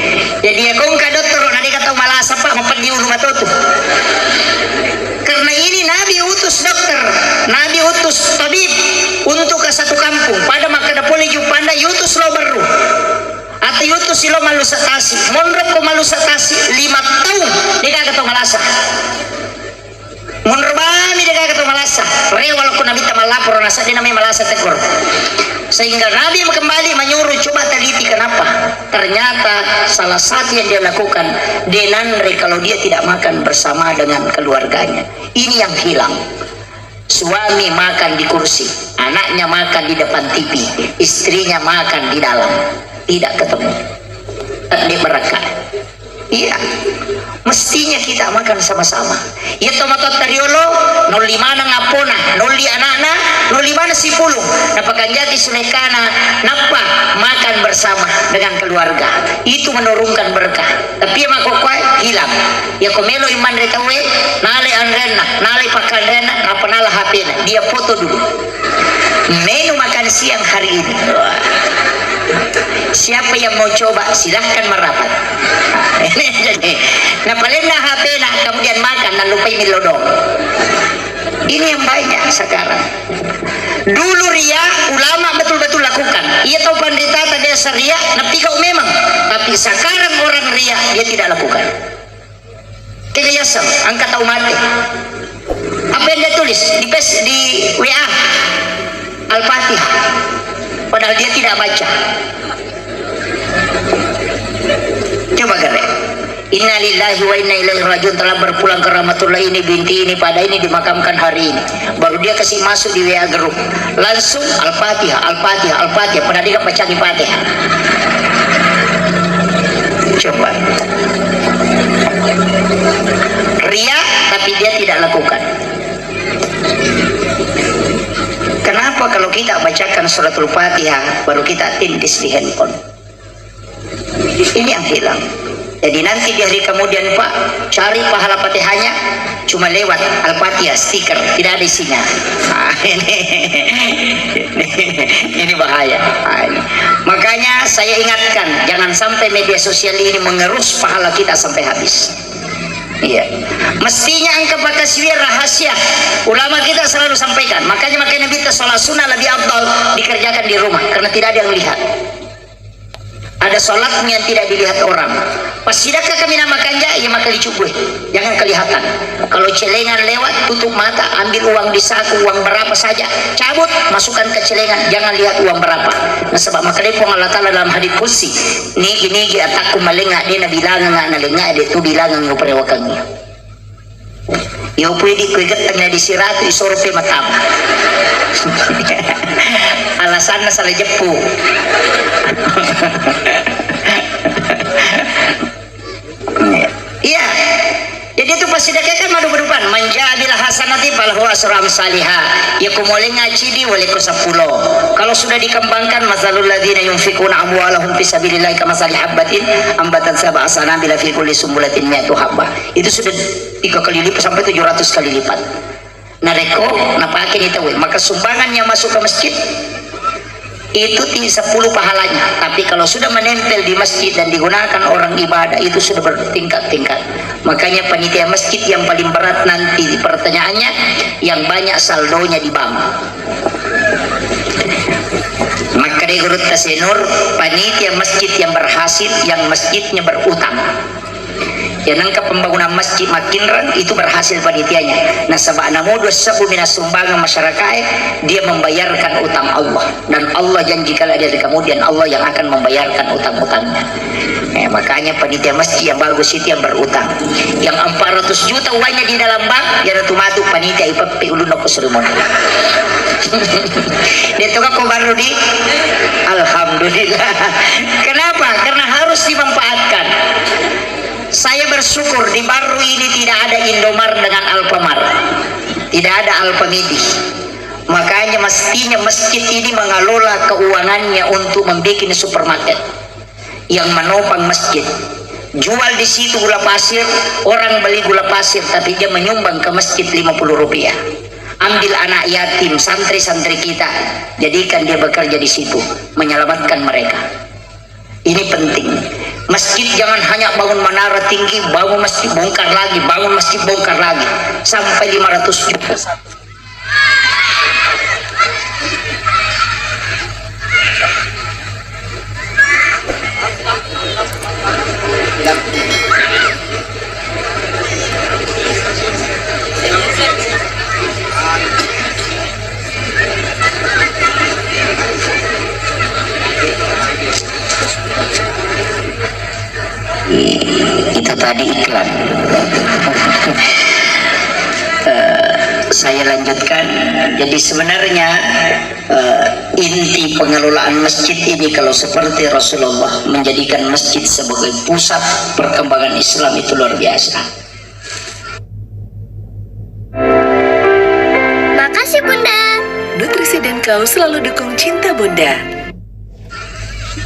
Jadi ya kong ka dokter nanti kata malasa pak mempendiu rumah tuh. Karena ini Nabi utus dokter, Nabi utus tabib untuk ke satu kampung. Pada maka boleh jupanda yutus lo baru. Atau yutus lo malu satasi. Monrok ko malu satasi 5 tahun dia kata malasa. Monrobami dia kata malasa. Re walaupun Nabi tak malapor nasa dia namanya malasa tekor. Sehingga Nabi kembali menyuruh coba teliti kenapa. Ternyata salah satu yang dia lakukan denanre kalau dia tidak makan bersama dengan keluarganya. Ini yang hilang. Suami makan di kursi, anaknya makan di depan TV, istrinya makan di dalam, tidak ketemu. Di berkah. Iya, mestinya kita makan sama-sama. Ya tomato tariolo, 05 na ngapona, 05 anak-anak, 05 na 10. Napakan jati sulekana, napa makan bersama dengan keluarga. Itu menurunkan berkah. Tapi yang makokwai hilang. Ya komelo iman retawe, nale anrena, nale pakan rena, napa nala HP na. Dia foto dulu. Menu makan siang hari ini. Siapa yang mau coba silahkan merapat. Nah paling na HP na kemudian makan dan lupa milodong. Ini yang banyak sekarang. Dulu ria ulama betul-betul lakukan. Ia tahu pandita tadi ria napikau memang. Tapi sekarang orang ria dia tidak lakukan. Kejayasam angkat tahu mati. Apa yang dia tulis di WA Al-Fatihah. Padahal dia tidak baca. Coba gare. Inna lillahi wa inna ilaihi rajiun telah berpulang ke rahmatullah ini binti ini pada ini dimakamkan hari ini. Baru dia kasih masuk di WA grup. Langsung Al-Fatihah, Al-Fatihah, Al-Fatihah. Padahal dia baca di Fatihah. Coba. Ria tapi dia tidak lakukan. Kenapa kalau kita bacakan suratul Fatihah baru kita tindis di handphone? Ini yang hilang. Jadi nanti di hari kemudian Pak cari pahala Fatihahnya cuma lewat Al-Fatihah stiker, tidak ada isinya. Nah, ini bahaya. Nah, ini. Makanya saya ingatkan jangan sampai media sosial ini mengerus pahala kita sampai habis. Iya, mestinya angka pakaswir rahasia ulama kita selalu sampaikan. Makanya kita sholat sunnah lebih afdal dikerjakan di rumah karena tidak ada yang lihat. Ada sholatnya yang tidak dilihat orang. Pas sidakah kami namakan ya maka dicubuh, jangan kelihatan. Kalau celengan lewat tutup mata, ambil uang di saku, uang berapa saja, cabut masukkan ke celengan, jangan lihat uang berapa. Nah sebab maka dia Allah Ta'ala dalam hadits kursi nigi ataku malengak dia nabilangan nga nalengak dia tu bilangan ng uparewakangnya. Yo pwede ko igatang na di siratu isorope matama. Alasan na salah jepu. Iya. Jadi itu pasti dekat madu berupan menjadilah hasanati falahu asram salihah yakumole ngacidi wali ko 10. Kalau sudah dikembangkan masalul ladzina yunfikuna amwalahum fi sabilillah kamasali habatin ambatan sab'a sanabila fi kulli sumbulatin mi'atu habbah. Itu sudah 3 kali lipat sampai 700 kali lipat. Nareko napakin itu maka sumbangan yang masuk ke masjid itu 10 pahalanya, tapi kalau sudah menempel di masjid dan digunakan orang ibadah itu sudah bertingkat-tingkat. Makanya panitia masjid yang paling berat nanti pertanyaannya yang banyak saldonya di bank. Maka di Gurut Tasenur panitia masjid yang berhasil yang masjidnya berutang. Ya nangka pembangunan masjid makin itu berhasil panitianya. Nah sabana modus sabu minas sumbangan masyarakat dia membayarkan utang Allah dan Allah janji kalau dia kemudian Allah yang akan membayarkan utang-utangnya. Makanya panitia masjid yang bagus itu yang berutang. Yang 400 juta uangnya di dalam bank ya tumatu panitia ipapi ulun ko seremoni. Dia tuh kok baru di alhamdulillah. Kenapa? Karena harus dimanfaatkan. Saya bersyukur di Baru ini tidak ada Indomar dengan Alfamart, tidak ada Alfamidi. Makanya mestinya masjid ini mengelola keuangannya untuk membuat supermarket yang menopang masjid. Jual di situ gula pasir, orang beli gula pasir tapi dia menyumbang ke masjid 50 rupiah. Ambil anak yatim, santri-santri kita, jadikan dia bekerja di situ, menyelamatkan mereka. Ini penting. Masjid jangan hanya bangun menara tinggi, bangun masjid bongkar lagi, bangun masjid bongkar lagi, sampai 500 juta. Itu tadi iklan. Saya lanjutkan. Jadi sebenarnya inti pengelolaan masjid ini kalau seperti Rasulullah menjadikan masjid sebagai pusat perkembangan Islam itu luar biasa. Makasih Bunda. Nutrisi dan Kau selalu dukung Cinta Bunda.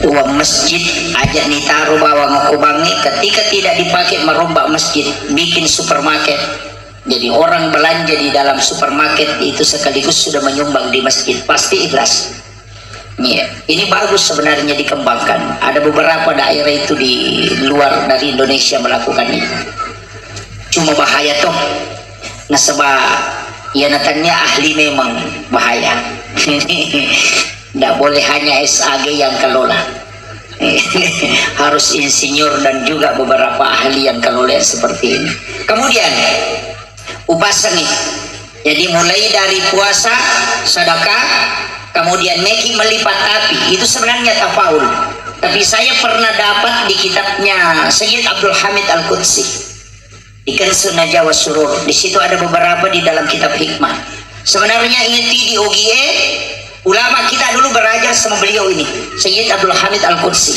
Uang masjid aja nih taruh bawang kubangi, ketika tidak dipakai merombak masjid, bikin supermarket. Jadi orang belanja di dalam supermarket itu sekaligus sudah menyumbang di masjid, pasti ikhlas. Ini bagus sebenarnya dikembangkan. Ada beberapa daerah itu di luar dari Indonesia melakukan itu. Cuma bahaya toh. Nah sebab ya natanya ahli memang bahaya. Tidak boleh hanya SAG yang kelola. Harus insinyur dan juga beberapa ahli yang kelola seperti ini. Kemudian upasan nih. Jadi mulai dari puasa, sedekah, kemudian meki melipat api, itu sebenarnya tafaul. Tapi saya pernah dapat di kitabnya Sayyid Abdul Hamid Al-Qudsi, di Kanzun Najwa Surur. Di situ ada beberapa di dalam kitab hikmah. Sebenarnya inti di UGE, ulama kita dulu belajar sama beliau ini, Sayyid Abdul Hamid Al-Qudsi.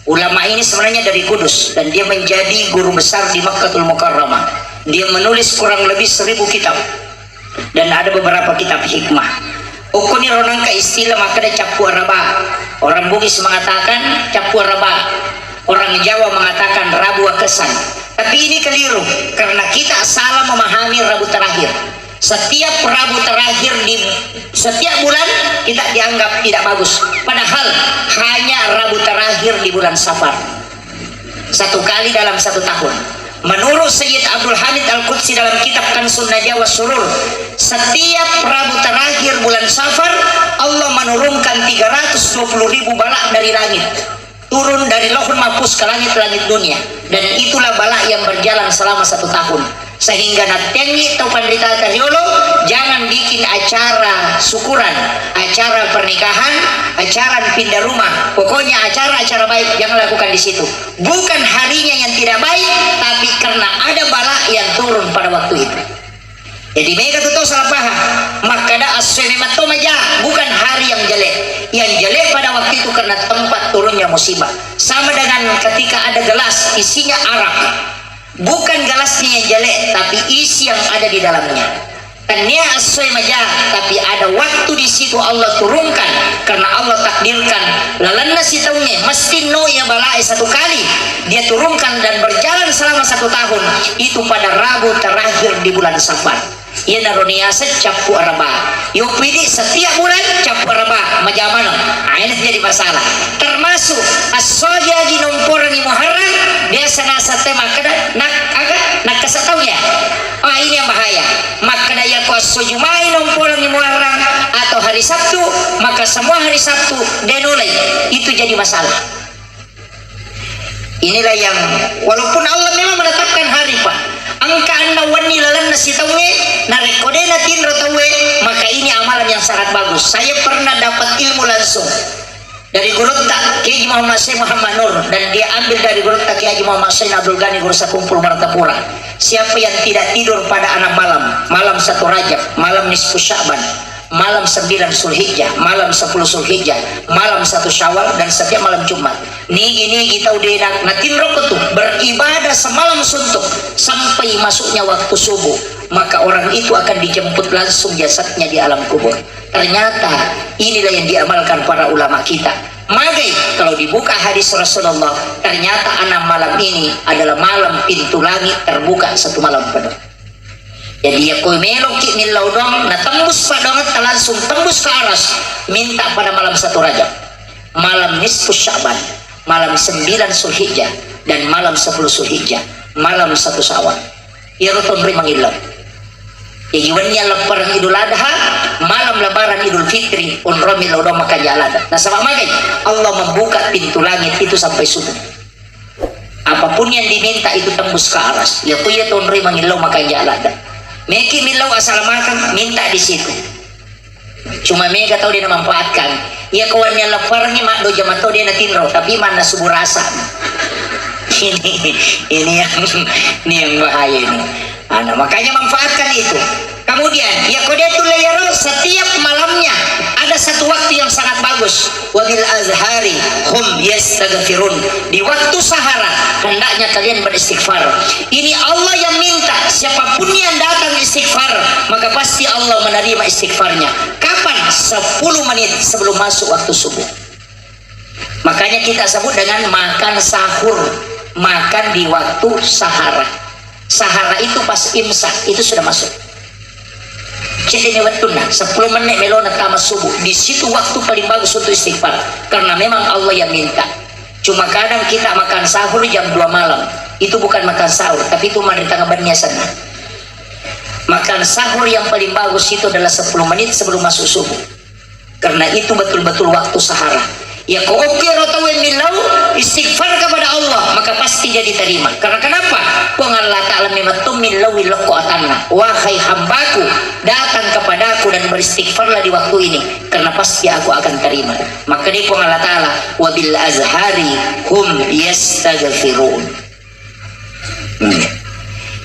Ulama ini sebenarnya dari Kudus dan dia menjadi guru besar di Makkatul Mukarramah. Dia menulis kurang lebih 1000 kitab dan ada beberapa kitab hikmah. Ukuni ronangka istilah makada capu araba. Orang Bugis mengatakan capu araba, orang Jawa mengatakan Rabu Kesan. Tapi ini keliru karena kita salah memahami Rabu terakhir. Setiap Rabu terakhir di setiap bulan kita dianggap tidak bagus, padahal hanya Rabu terakhir di bulan Safar, satu kali dalam satu tahun. Menurut Sayyid Abdul Hamid Al-Qudsi dalam kitab Kanzun Najwa Surur, setiap Rabu terakhir bulan Safar Allah menurunkan 320.000 balak dari langit, turun dari Lauhul Mahfuz ke langit-langit dunia, dan itulah balak yang berjalan selama satu tahun. Sehingga natengi atau pandita kariolo jangan bikin acara syukuran, acara pernikahan, acara pindah rumah, pokoknya acara-acara baik jangan lakukan di situ. Bukan harinya yang tidak baik, tapi karena ada bala yang turun pada waktu itu. Jadi mereka tuh salah paham. Makada as-semimat maja, bukan hari yang jelek. Yang jelek pada waktu itu karena tempat turunnya musibah. Sama dengan ketika ada gelas isinya arak. Bukan gelasnya yang jelek, tapi isi yang ada di dalamnya. Tanya asy maja, tapi ada waktu di situ Allah turunkan karena Allah takdirkan. Lalanna si tahunnya mesti no ya balai satu kali dia turunkan dan berjalan selama 1 tahun. Itu pada Rabu terakhir di bulan Safar. Ia naroniasa capu araba. Yo pidi setiap bulan capu araba majamano. Ini jadi masalah. Termasuk as-soja di nomporan di Muharram biasa nasa tema kada nak kasataunya. Ini yang bahaya. Maka daya ko sujumai nomporan di Muharram atau hari Sabtu, maka semua hari Sabtu denulai. Itu jadi masalah. Inilah yang walaupun Allah memang menetapkan hari Pak, angka anda wani lalan nasi tawe narekode natin rotawe, maka ini amalan yang sangat bagus. Saya pernah dapat ilmu langsung dari guru tak Kiai Muhammad Syekh Muhammad Nur, dan dia ambil dari guru tak Kiai Muhammad Syekh Abdul Ghani Guru Sakumpul Martapura. Siapa yang tidak tidur pada 6 malam, malam 1 Rajab, malam nisfu Sya'ban, malam 9 Zulhijjah, malam 10 Zulhijjah, malam 1 Syawal, dan setiap malam Jumat. Nigi tahu dia natin rokok tuh beribadah semalam suntuk sampai masuknya waktu subuh, maka orang itu akan dijemput langsung jasadnya di alam kubur. Ternyata inilah yang diamalkan para ulama kita. Magai kalau dibuka hadis Rasulullah, ternyata 6 malam ini adalah malam pintu langit terbuka satu malam penuh. Jadi ya kau meloki milau dong, nah tembus padongat langsung tembus ke aras, minta pada malam 1 Rajab, malam nisfu Sya'ban, malam 9 Zulhijjah, dan malam 10 Zulhijjah, malam 1 Syawal. Ya rutun rimangilau. Ya jiwannya lebaran Idul Adha, malam lebaran Idul Fitri, unromi laudo maka jalan. Nah sama magai Allah membuka pintu langit itu sampai subuh. Apapun yang diminta itu tembus ke aras. Ya kuya tuh rimangilau maka jalan. Meki milau asal makan minta di situ. Cuma mega tahu dia memanfaatkan. Ya kawannya leparnya mak do jama tahu dia natinro, tapi mana subuh rasa. Ini yang bahaya ini. Nah, makanya manfaatkan itu. Kemudian ya qadatul layar, setiap malamnya ada satu waktu yang sangat bagus. Wabil azhari hum yastaghfirun. Di waktu sahara hendaknya kalian beristighfar. Ini Allah yang minta, siapapun yang datang istighfar maka pasti Allah menerima istighfarnya. Kapan? 10 menit sebelum masuk waktu subuh. Makanya kita sebut dengan makan sahur, makan di waktu sahara. Sahara itu pas imsak itu sudah masuk. Jadi ini waktu 10 menit melona tamat subuh. Di situ waktu paling bagus untuk istighfar, karena memang Allah yang minta. Cuma kadang kita makan sahur jam 2 malam. Itu bukan makan sahur, tapi itu mari tengah bannya sana. Makan sahur yang paling bagus itu adalah 10 menit sebelum masuk subuh, karena itu betul-betul waktu sahara. Ya kau milau istighfar kepada Allah maka pasti dia diterima. Karena kenapa? Allah Ta'ala mematum milau wilokotanna, wahai hambaku datang kepadaku dan beristighfarlah di waktu ini, karena pasti aku akan terima. Maka dia Allah Ta'ala wabil azhari hum yastaghfirun.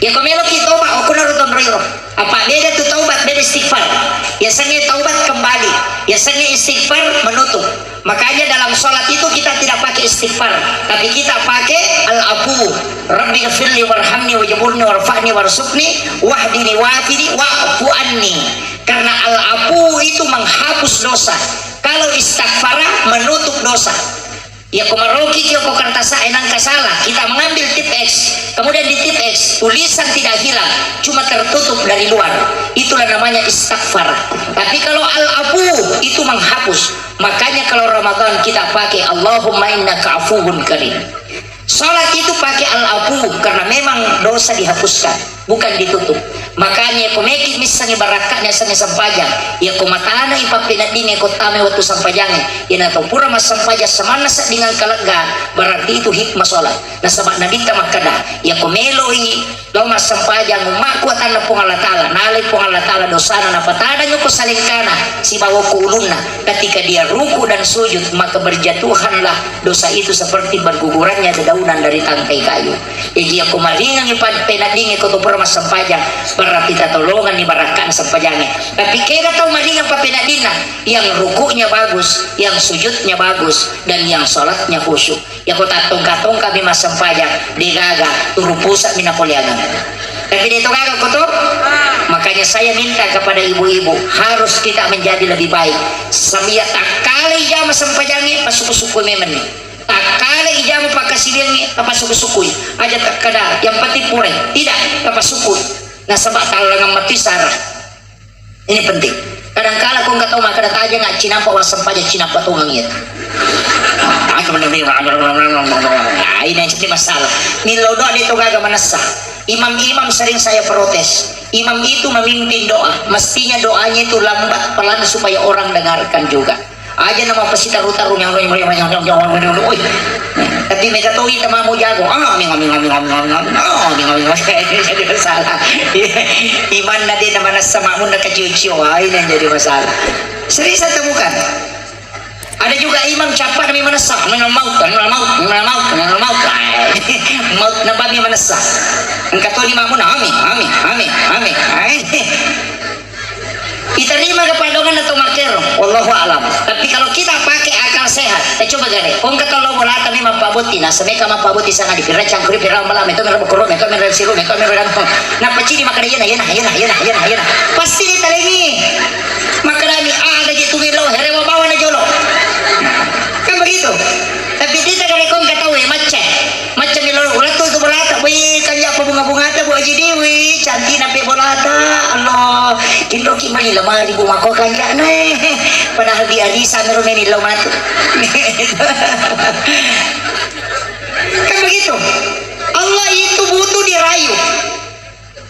Ya kau melo kita taubat aku naruton roiro. Apa beda tuh taubat, beda istighfar. Ya sange taubat kembali, ya sange istighfar menutup. Makanya dalam sholat itu kita tidak pakai istighfar, tapi kita pakai al-afu. Rabbi ghfirli warhamni wajburni warfa'ni warsukni wahdini wafini wa'fu anni. Karena al-afu itu menghapus dosa. Kalau istighfar menutup dosa. Ya kumaroki kyo kertas enang kasalah, kita mengambil tip X, kemudian di tip X tulisan tidak hilang, cuma tertutup dari luar, itulah namanya istighfar. Tapi kalau al-afu itu menghapus. Makanya kalau Ramadan kita pakai Allahumma innaka afuwun karim. Salat itu pakai al-afu karena memang dosa dihapuskan, bukan ditutup. Makanya komeki misalnya barakatnya sange sampajang, ya komatana ipapinadinge kotame waktu sampajangnya, ya nato pura mas sampaja semana sa dengan kalega, berarti itu hikmah salat. Nah sabak nabita makada, ya komeloi lo mas sampajang umaku atana pong Allah Ta'ala, nalay pong Allah Ta'ala dosana na patada nyo ko salingkana si bawa ko ulunna. Ketika dia ruku dan sujud maka berjatuhanlah dosa itu seperti bergugurannya dedaunan dari tangkai kayu. Jadi aku maringan ipapinadinge ko to pura mas sampajang, berarti tatolongan ni barakan sampajangnya. Tapi kaya tahu malingan papinadina yang rukunya bagus, yang sujudnya bagus, dan yang sholatnya khusyuk. Ya ko tatong-katong kami mas sampajang digaga turu pusat minapoliangan. Tapi dito gaga ko to. Makanya saya minta kepada ibu-ibu harus kita menjadi lebih baik. Samia takali jama sampajangnya pasuku-suku memen. Takali ijama pakasilingi papasuku-suku aja tak kada yang penting pure tidak papasuku. Nah sebab talangan mati sarah ini penting. Kadang-kala kau nggak tahu maka data aja nggak cinampa wasam paja cinampa tungang itu. Nah ini yang jadi masalah. Milau doa itu gak manasa. Imam-imam sering saya protes. Imam itu memimpin doa, mestinya doanya itu lambat pelan supaya orang dengarkan juga. Aja nama pesita rutarung yang tapi mereka tahu itu mau jago jadi masalah. Iman nadi nama sama munda kecucio ini yang jadi masalah. Sering saya temukan ada juga imam capat demi menasah maut nabi menasah engkau tahu di mamun amin diterima kepadongan atau makir wallahu alam. Tapi kalau kita pakai akal akal sehat. Coba gale. Kung katalo wala kami mapabuti na sa may kamapabuti sa nga di pira changkuri pira malam ito meron bukuro ito meron siru ito meron napachini makadaya na. Pasti ni talingi. Makadami ada gitu milo herewa bawa na jolo. Kan begitu. Tapi tidak kali kong katawe macam milo ulat tu bolata wi kaya apa bunga-bunga ta bu aji dewi cantik nape bolata Allah kindo ki mali lama ribu mako kanja na padahal di arisa meron ni lo matu. Kan begitu. Allah itu butuh dirayu.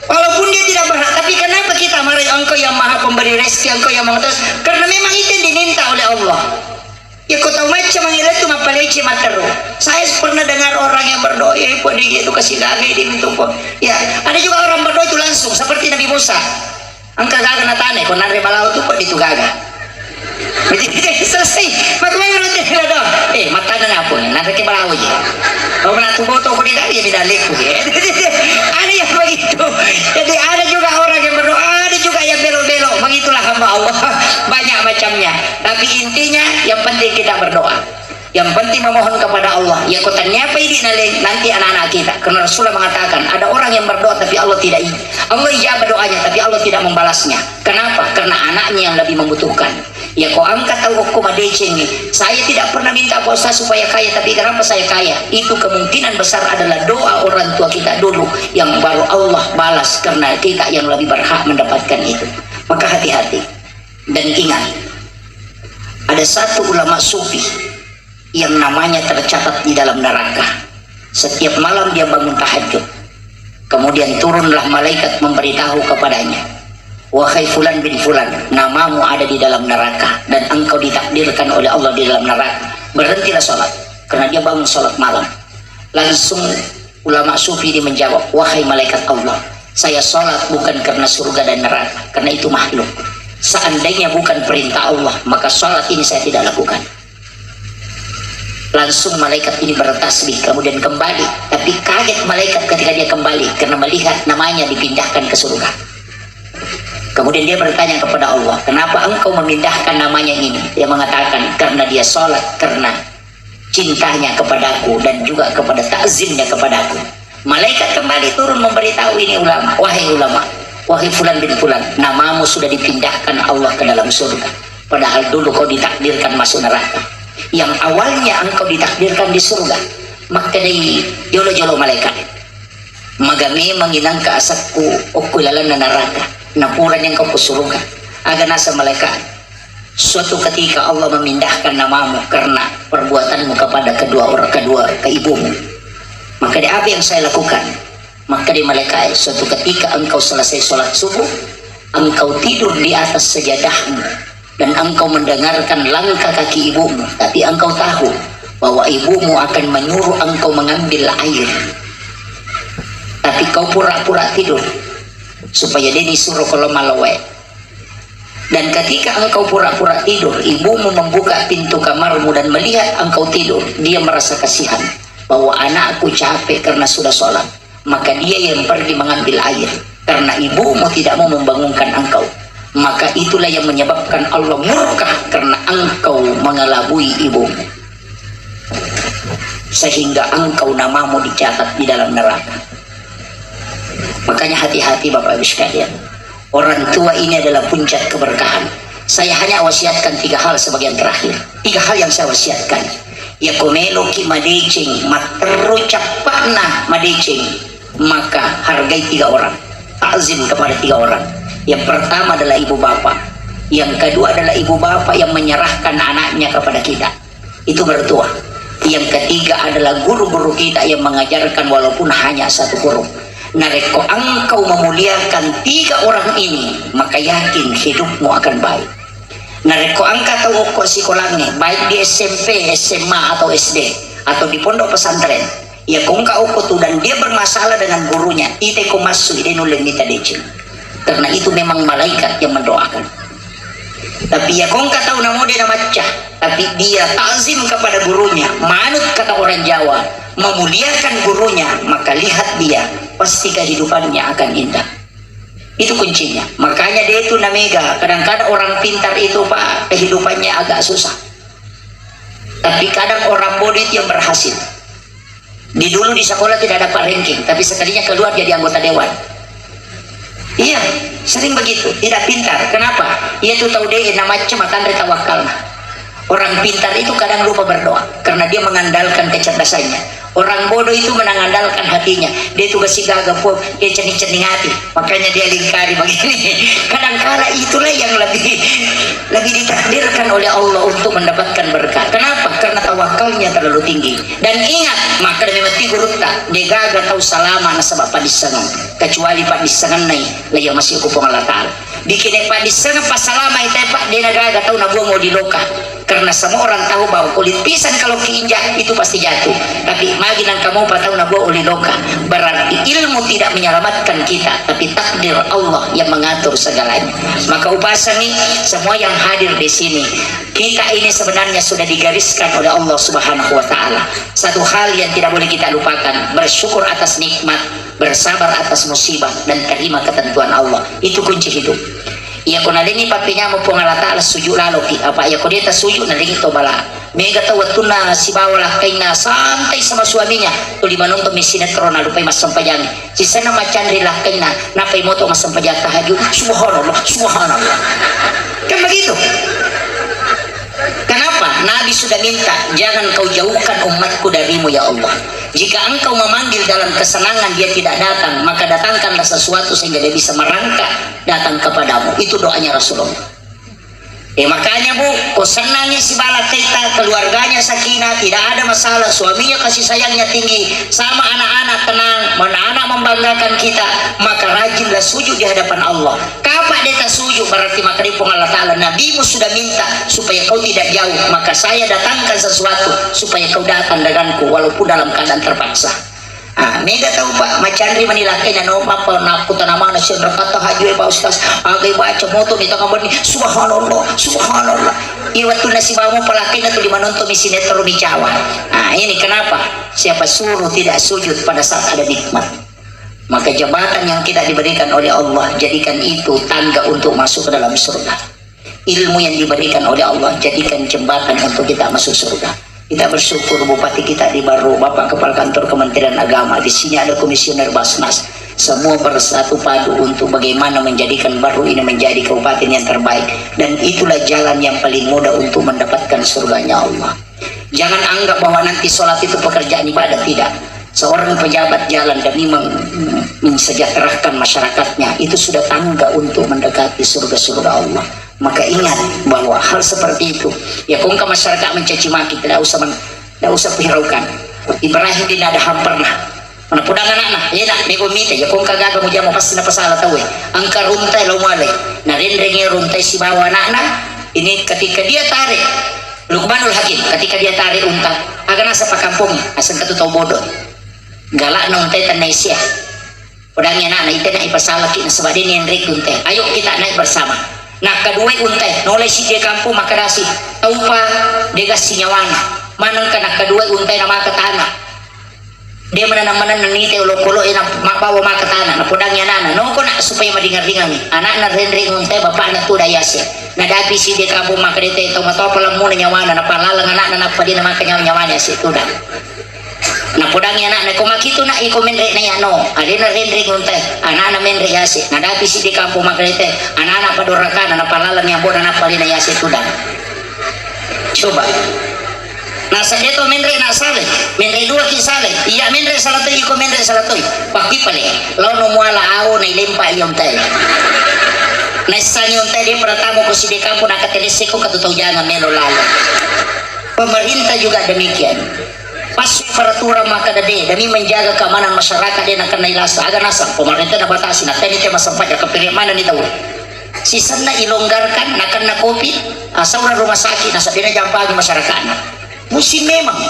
Walaupun dia tidak berhak, tapi kenapa kita marahi engkau yang maha pemberi rezeki, engkau yang mengatas? Karena memang itu yang diminta oleh Allah. Ya kau tahu macam mengira itu mapaleci materu. Saya pernah dengar orang yang berdoa, ya pun dia itu kasih gagai di pintu pun. Ya, ada juga orang berdoa itu langsung seperti Nabi Musa. Angka gaga na tanah, kau nare balau tu pun itu gaga. Jadi selesai. Bagaimana nanti kita doa? Mata na apa? Nanti ke balau je. Kau nak tubuh tu kau tidak dia bidalik tu. Ada yang begitu. Jadi ada juga orang yang berdoa, ada juga yang belok-belok. Begitulah hamba Allah. Banyak macamnya. Tapi intinya yang penting kita berdoa. Yang penting memohon kepada Allah. Ya kau tanya apa ini nanti anak-anak kita. Karena Rasulullah mengatakan ada orang yang berdoa tapi Allah tidak Allah ijabah doanya tapi Allah tidak membalasnya. Kenapa? Karena anaknya yang lebih membutuhkan. Ya kau angkat tahu hukum adeceng nih. Saya tidak pernah minta puasa supaya kaya, tapi kenapa saya kaya? Itu kemungkinan besar adalah doa orang tua kita dulu yang baru Allah balas karena kita yang lebih berhak mendapatkan itu. Maka hati-hati dan ingat, ada satu ulama sufi yang namanya tercatat di dalam neraka. Setiap malam dia bangun tahajud. Kemudian turunlah malaikat memberitahu kepadanya, wahai fulan bin fulan, namamu ada di dalam neraka dan engkau ditakdirkan oleh Allah di dalam neraka. Berhentilah sholat, karena dia bangun sholat malam. Langsung ulama sufi ini menjawab, wahai malaikat Allah, saya sholat bukan karena surga dan neraka, karena itu makhluk. Seandainya bukan perintah Allah, maka sholat ini saya tidak lakukan. Langsung malaikat ini bertasbih kemudian kembali. Tapi kaget malaikat ketika dia kembali karena melihat namanya dipindahkan ke surga. Kemudian dia bertanya kepada Allah, kenapa engkau memindahkan namanya ini? Dia mengatakan, karena dia sholat karena cintanya kepadaku dan juga kepada takzimnya kepadaku. Malaikat kembali turun memberitahu ini ulama, wahai fulan bin fulan, namamu sudah dipindahkan Allah ke dalam surga. Padahal dulu kau ditakdirkan masuk neraka. Yang awalnya engkau ditakdirkan di surga. Maka dari jolo-jolo malaikat, magami menginang ke asakku ukulalan na neraka. Napuran yang kau surga. Agar nasa malaikat, suatu ketika Allah memindahkan namamu karena perbuatanmu kepada kedua ibumu. Maka di apa yang saya lakukan? Maka di malaikat, suatu ketika engkau selesai sholat subuh, engkau tidur di atas sajadahmu dan engkau mendengarkan langkah kaki ibumu, tapi engkau tahu bahwa ibumu akan menyuruh engkau mengambil air, tapi kau pura-pura tidur supaya dia disuruh kalau malawe. Dan ketika engkau pura-pura tidur, ibumu membuka pintu kamarmu dan melihat engkau tidur, dia merasa kasihan bahwa anakku capek karena sudah sholat. Maka dia yang pergi mengambil air karena ibumu tidak mau membangunkan engkau. Maka itulah yang menyebabkan Allah murka karena engkau mengelabui ibumu, sehingga engkau namamu dicatat di dalam neraka. Makanya hati-hati Bapak Ibu sekalian, orang tua ini adalah puncak keberkahan. Saya hanya wasiatkan 3 hal sebagian terakhir. 3 hal yang saya wasiatkan. Ya komelo ki madecing materu capakna madecing, maka hargai 3 orang, takzim kepada 3 orang. Yang pertama adalah ibu bapak, yang kedua adalah ibu bapak yang menyerahkan anaknya kepada kita, itu mertua. Yang ketiga adalah guru-guru kita yang mengajarkan walaupun hanya 1 huruf. Nareko engkau memuliakan 3 orang ini, maka yakin hidupmu akan baik. Nareko angka tahu kok sekolahnya baik di SMP, SMA atau SD atau di pondok pesantren. Ya kong kau tu dan dia bermasalah dengan gurunya, ite ko masuk ide nulen nita decing. Karena itu memang malaikat yang mendoakan. Tapi ya kong tahu namo dia macah, tapi dia takzim kepada gurunya, manut kata orang Jawa, memuliakan gurunya, maka lihat dia, pasti kehidupannya akan indah. Itu kuncinya. Makanya dia itu namega. Kadang-kadang orang pintar itu Pak, kehidupannya agak susah. Tapi kadang orang bodoh itu yang berhasil. Dulu di sekolah tidak dapat ranking, tapi sekalinya keluar jadi anggota dewan. Iya, sering begitu, tidak pintar. Kenapa? Ia tuh tahu dia namanya makan dari tawakal. Orang pintar itu kadang lupa berdoa karena dia mengandalkan kecerdasannya. Orang bodoh itu mengandalkan hatinya. Dia tuh kasih gagap, dia cening-cening hati. Makanya dia lingkari begini. Kadang-kala itulah yang lebih ditakdirkan oleh Allah untuk mendapatkan berkah. Kenapa? Karena tawakalnya terlalu tinggi. Dan ingat, maka demi mati gurutta, dia gagap tahu salama na sebab padisangan. Kecuali padisangan nai, laya masih kupong Allah Ta'ala. Bikin padisangan pasalama itu pak, dia gagap tahu nabuang mau diloka. Karena semua orang tahu bahwa kulit pisang kalau keinjak itu pasti jatuh. Tapi maginan kamu tahu nabuang oleh loka. Berarti ilmu tidak menyelamatkan kita, tapi takdir Allah yang mengatur segalanya. Maka upasangi semua yang hadir di sini, kita ini sebenarnya sudah digariskan oleh Allah Subhanahu wa Ta'ala. Satu hal yang tidak boleh kita lupakan, bersyukur atas nikmat, bersabar atas musibah, dan terima ketentuan Allah. Itu kunci hidup. Ia ko nalingi papinya mo pong Ta'ala suju lalo ki apa ia ko dita suju nalingi to bala mega tawat tuna si bawala kay na santai sama suaminya to di manong to sinetron na lupay masampayang si sana macandri lakay na napay mo to masampayang tahajud subhanallah subhanallah kan begitu. Kenapa? Nabi sudah minta, jangan kau jauhkan umatku darimu ya Allah. Jika engkau memanggil dalam kesenangan dia tidak datang, maka datangkanlah sesuatu sehingga dia bisa merangkak datang kepadamu. Itu doanya Rasulullah. Makanya bu, kau senangnya si bala kita, keluarganya sakinah, tidak ada masalah, suaminya kasih sayangnya tinggi, sama anak-anak tenang, anak-anak membanggakan kita, maka rajinlah sujud di hadapan Allah. Kapan dia sujud berarti maka dipung Allah Ta'ala, Nabimu sudah minta supaya kau tidak jauh, maka saya datangkan sesuatu supaya kau datang denganku walaupun dalam keadaan terpaksa. Mega tahu pak macandri manilakay na no mapa na puta naman na siya nakata hajwe pa ustaz agay baca moto nito kamu ni subhanallah subhanallah iwat tu na si bamu palaki na tu di manonto mi sinetron mi Jawa. Ini kenapa siapa suruh tidak sujud pada saat ada nikmat. Maka jabatan yang kita diberikan oleh Allah jadikan itu tangga untuk masuk ke dalam surga. Ilmu yang diberikan oleh Allah jadikan jembatan untuk kita masuk surga. Kita bersyukur Bupati kita di Baru, Bapak Kepala Kantor Kementerian Agama, di sini ada Komisioner Basnas, semua bersatu padu untuk bagaimana menjadikan Baru ini menjadi kabupaten yang terbaik, dan itulah jalan yang paling mudah untuk mendapatkan surganya Allah. Jangan anggap bahwa nanti sholat itu pekerjaan ibadah, tidak. Seorang pejabat jalan demi mensejahterakan masyarakatnya, itu sudah tangga untuk mendekati surga-surga Allah. Maka ingat bahwa hal seperti itu ya kung ka masyarakat mencaci maki tidak usah hiraukan. Ibrahim tidak ada hampernah manapudang anak ya nak may kumite ya kung kagaga mo diyan mo pasti na pasala tawe ang karuntay lumali na rinringi runtay si bawa anak ini ketika dia tarik Luqmanul Hakim ketika dia tarik unta aga nasa pakampungnya asal katutaw bodoh galak na untay tanay siya pudangnya anak na ito na ipasalaki na sabadin yang rik untay ayo kita naik bersama. Nah kedua untay nolay si dia kampung makarasi tau pa degas si nyawana manang ka na kedua untay na makatana dia mananamanan nanite ulo-kulo na mabawa makatana na pudang yan na no ko na supaya madingar-dingar anak na rin untay bapak na tuda yase na dapi si dia kampung makarite ito matopalang muna nyawana na palalang anak na napadi na makanyaw-nyawana yase tuda na pudang yan na kung makito na ikomenre na yan no alin na rin untay anak na menre yase na dapi si di kampo makrete anak padurakan na palalang yang boda na pali na yase tudang coba nasa ito menre na sale menre dua kisale iya menre salatoy iko menre salatoy pakipali law no muala ao na ilimpa yung tay na isang yung tay di pratamo ko si di kampo nakatelisiko katutaw jangan melo lalo pemerintah juga demikian. Pasti peraturan maka dade demi menjaga keamanan masyarakat dia akan nailasa agar nasa pemerintah na batasi na tadi tema sempat ya kepilih mana nih tahu sisa na ilonggarkan nakan na covid asal rumah sakit nasa dia jam pagi masyarakat musim memang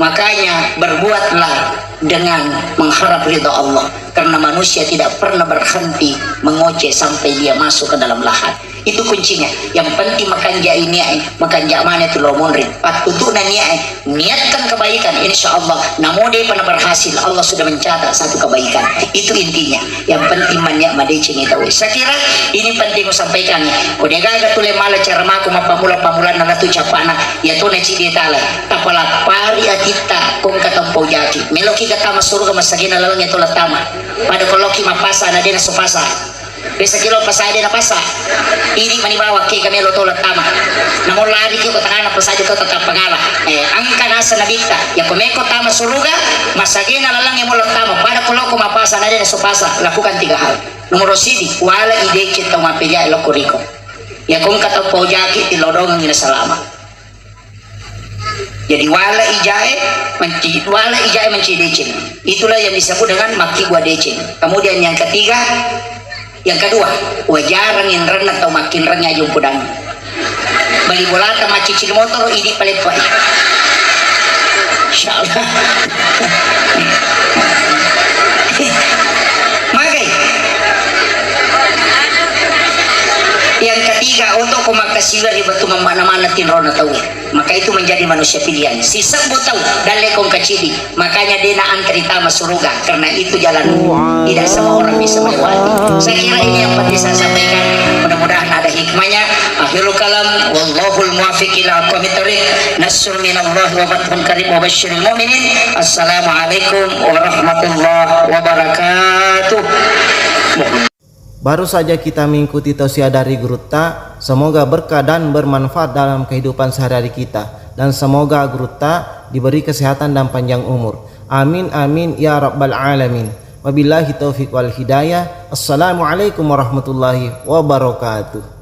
makanya berbuatlah dengan mengharap ridha Allah, karena manusia tidak pernah berhenti mengoceh sampai dia masuk ke dalam lahat. Itu kuncinya. Yang penting makan ja ini makan ja mana itu lo monrin patutunan niatkan kebaikan, insya Allah namun dia pernah berhasil. Allah sudah mencatat satu kebaikan. Itu intinya. Yang penting maniak madece ni tahu. Saya kira ini penting aku sampaikan. Udah gagal tule mala cara maku mapamula-pamulan na tu capana ya tu na cidi tala tapala pari atita kung katampau jaki meloki kata masurga masagina lalong ito latama pada koloki mapasa na din na supasa besa kilo pasade na pasa ini manibawa kay kami lo tolak tama namun lari ko tangan na pasade to tatap pangala angka nasa nabita ya kumeko tama suruga masagin na lalang yung mulak tama pada kulo kumapasa na din sa pasa lakukan 3 hal. Numero 1 wala ide kita mapilya lo kuriko ya kung katapo jaki tilodong ang inasalama. Jadi wala ijae mencidecin. Itulah yang disebut dengan maki gua decin. Kemudian yang ketiga, yang kedua, wajaran yang ren atau makin renya yung pudang. Bali bola sama cicil motor ini palit pak. Insyaallah. Magai. Yang ketiga, untuk kumakasiwar di batu mana-mana tinrona tahu. Maka itu menjadi manusia pilihan. Si sabut tahu dalek kong kacili. Makanya dia na antrita masuruga. Karena itu jalan tidak semua orang bisa melewati. Saya kira ini yang penting saya sampaikan. Mudah-mudahan ada hikmahnya. Akhirul kalam. Wallahul muwafiq ila aqwamit thoriq. Nasrun minallahi wa fathun qarib wa basyiril mu'minin. Assalamualaikum warahmatullahi wabarakatuh. Baru saja kita mengikuti tausiah dari Guru Ta. Semoga berkah dan bermanfaat dalam kehidupan sehari-hari kita. Dan semoga Guru Ta diberi kesehatan dan panjang umur. Amin amin ya rabbal alamin. Wabillahi taufiq wal hidayah. Assalamualaikum warahmatullahi wabarakatuh.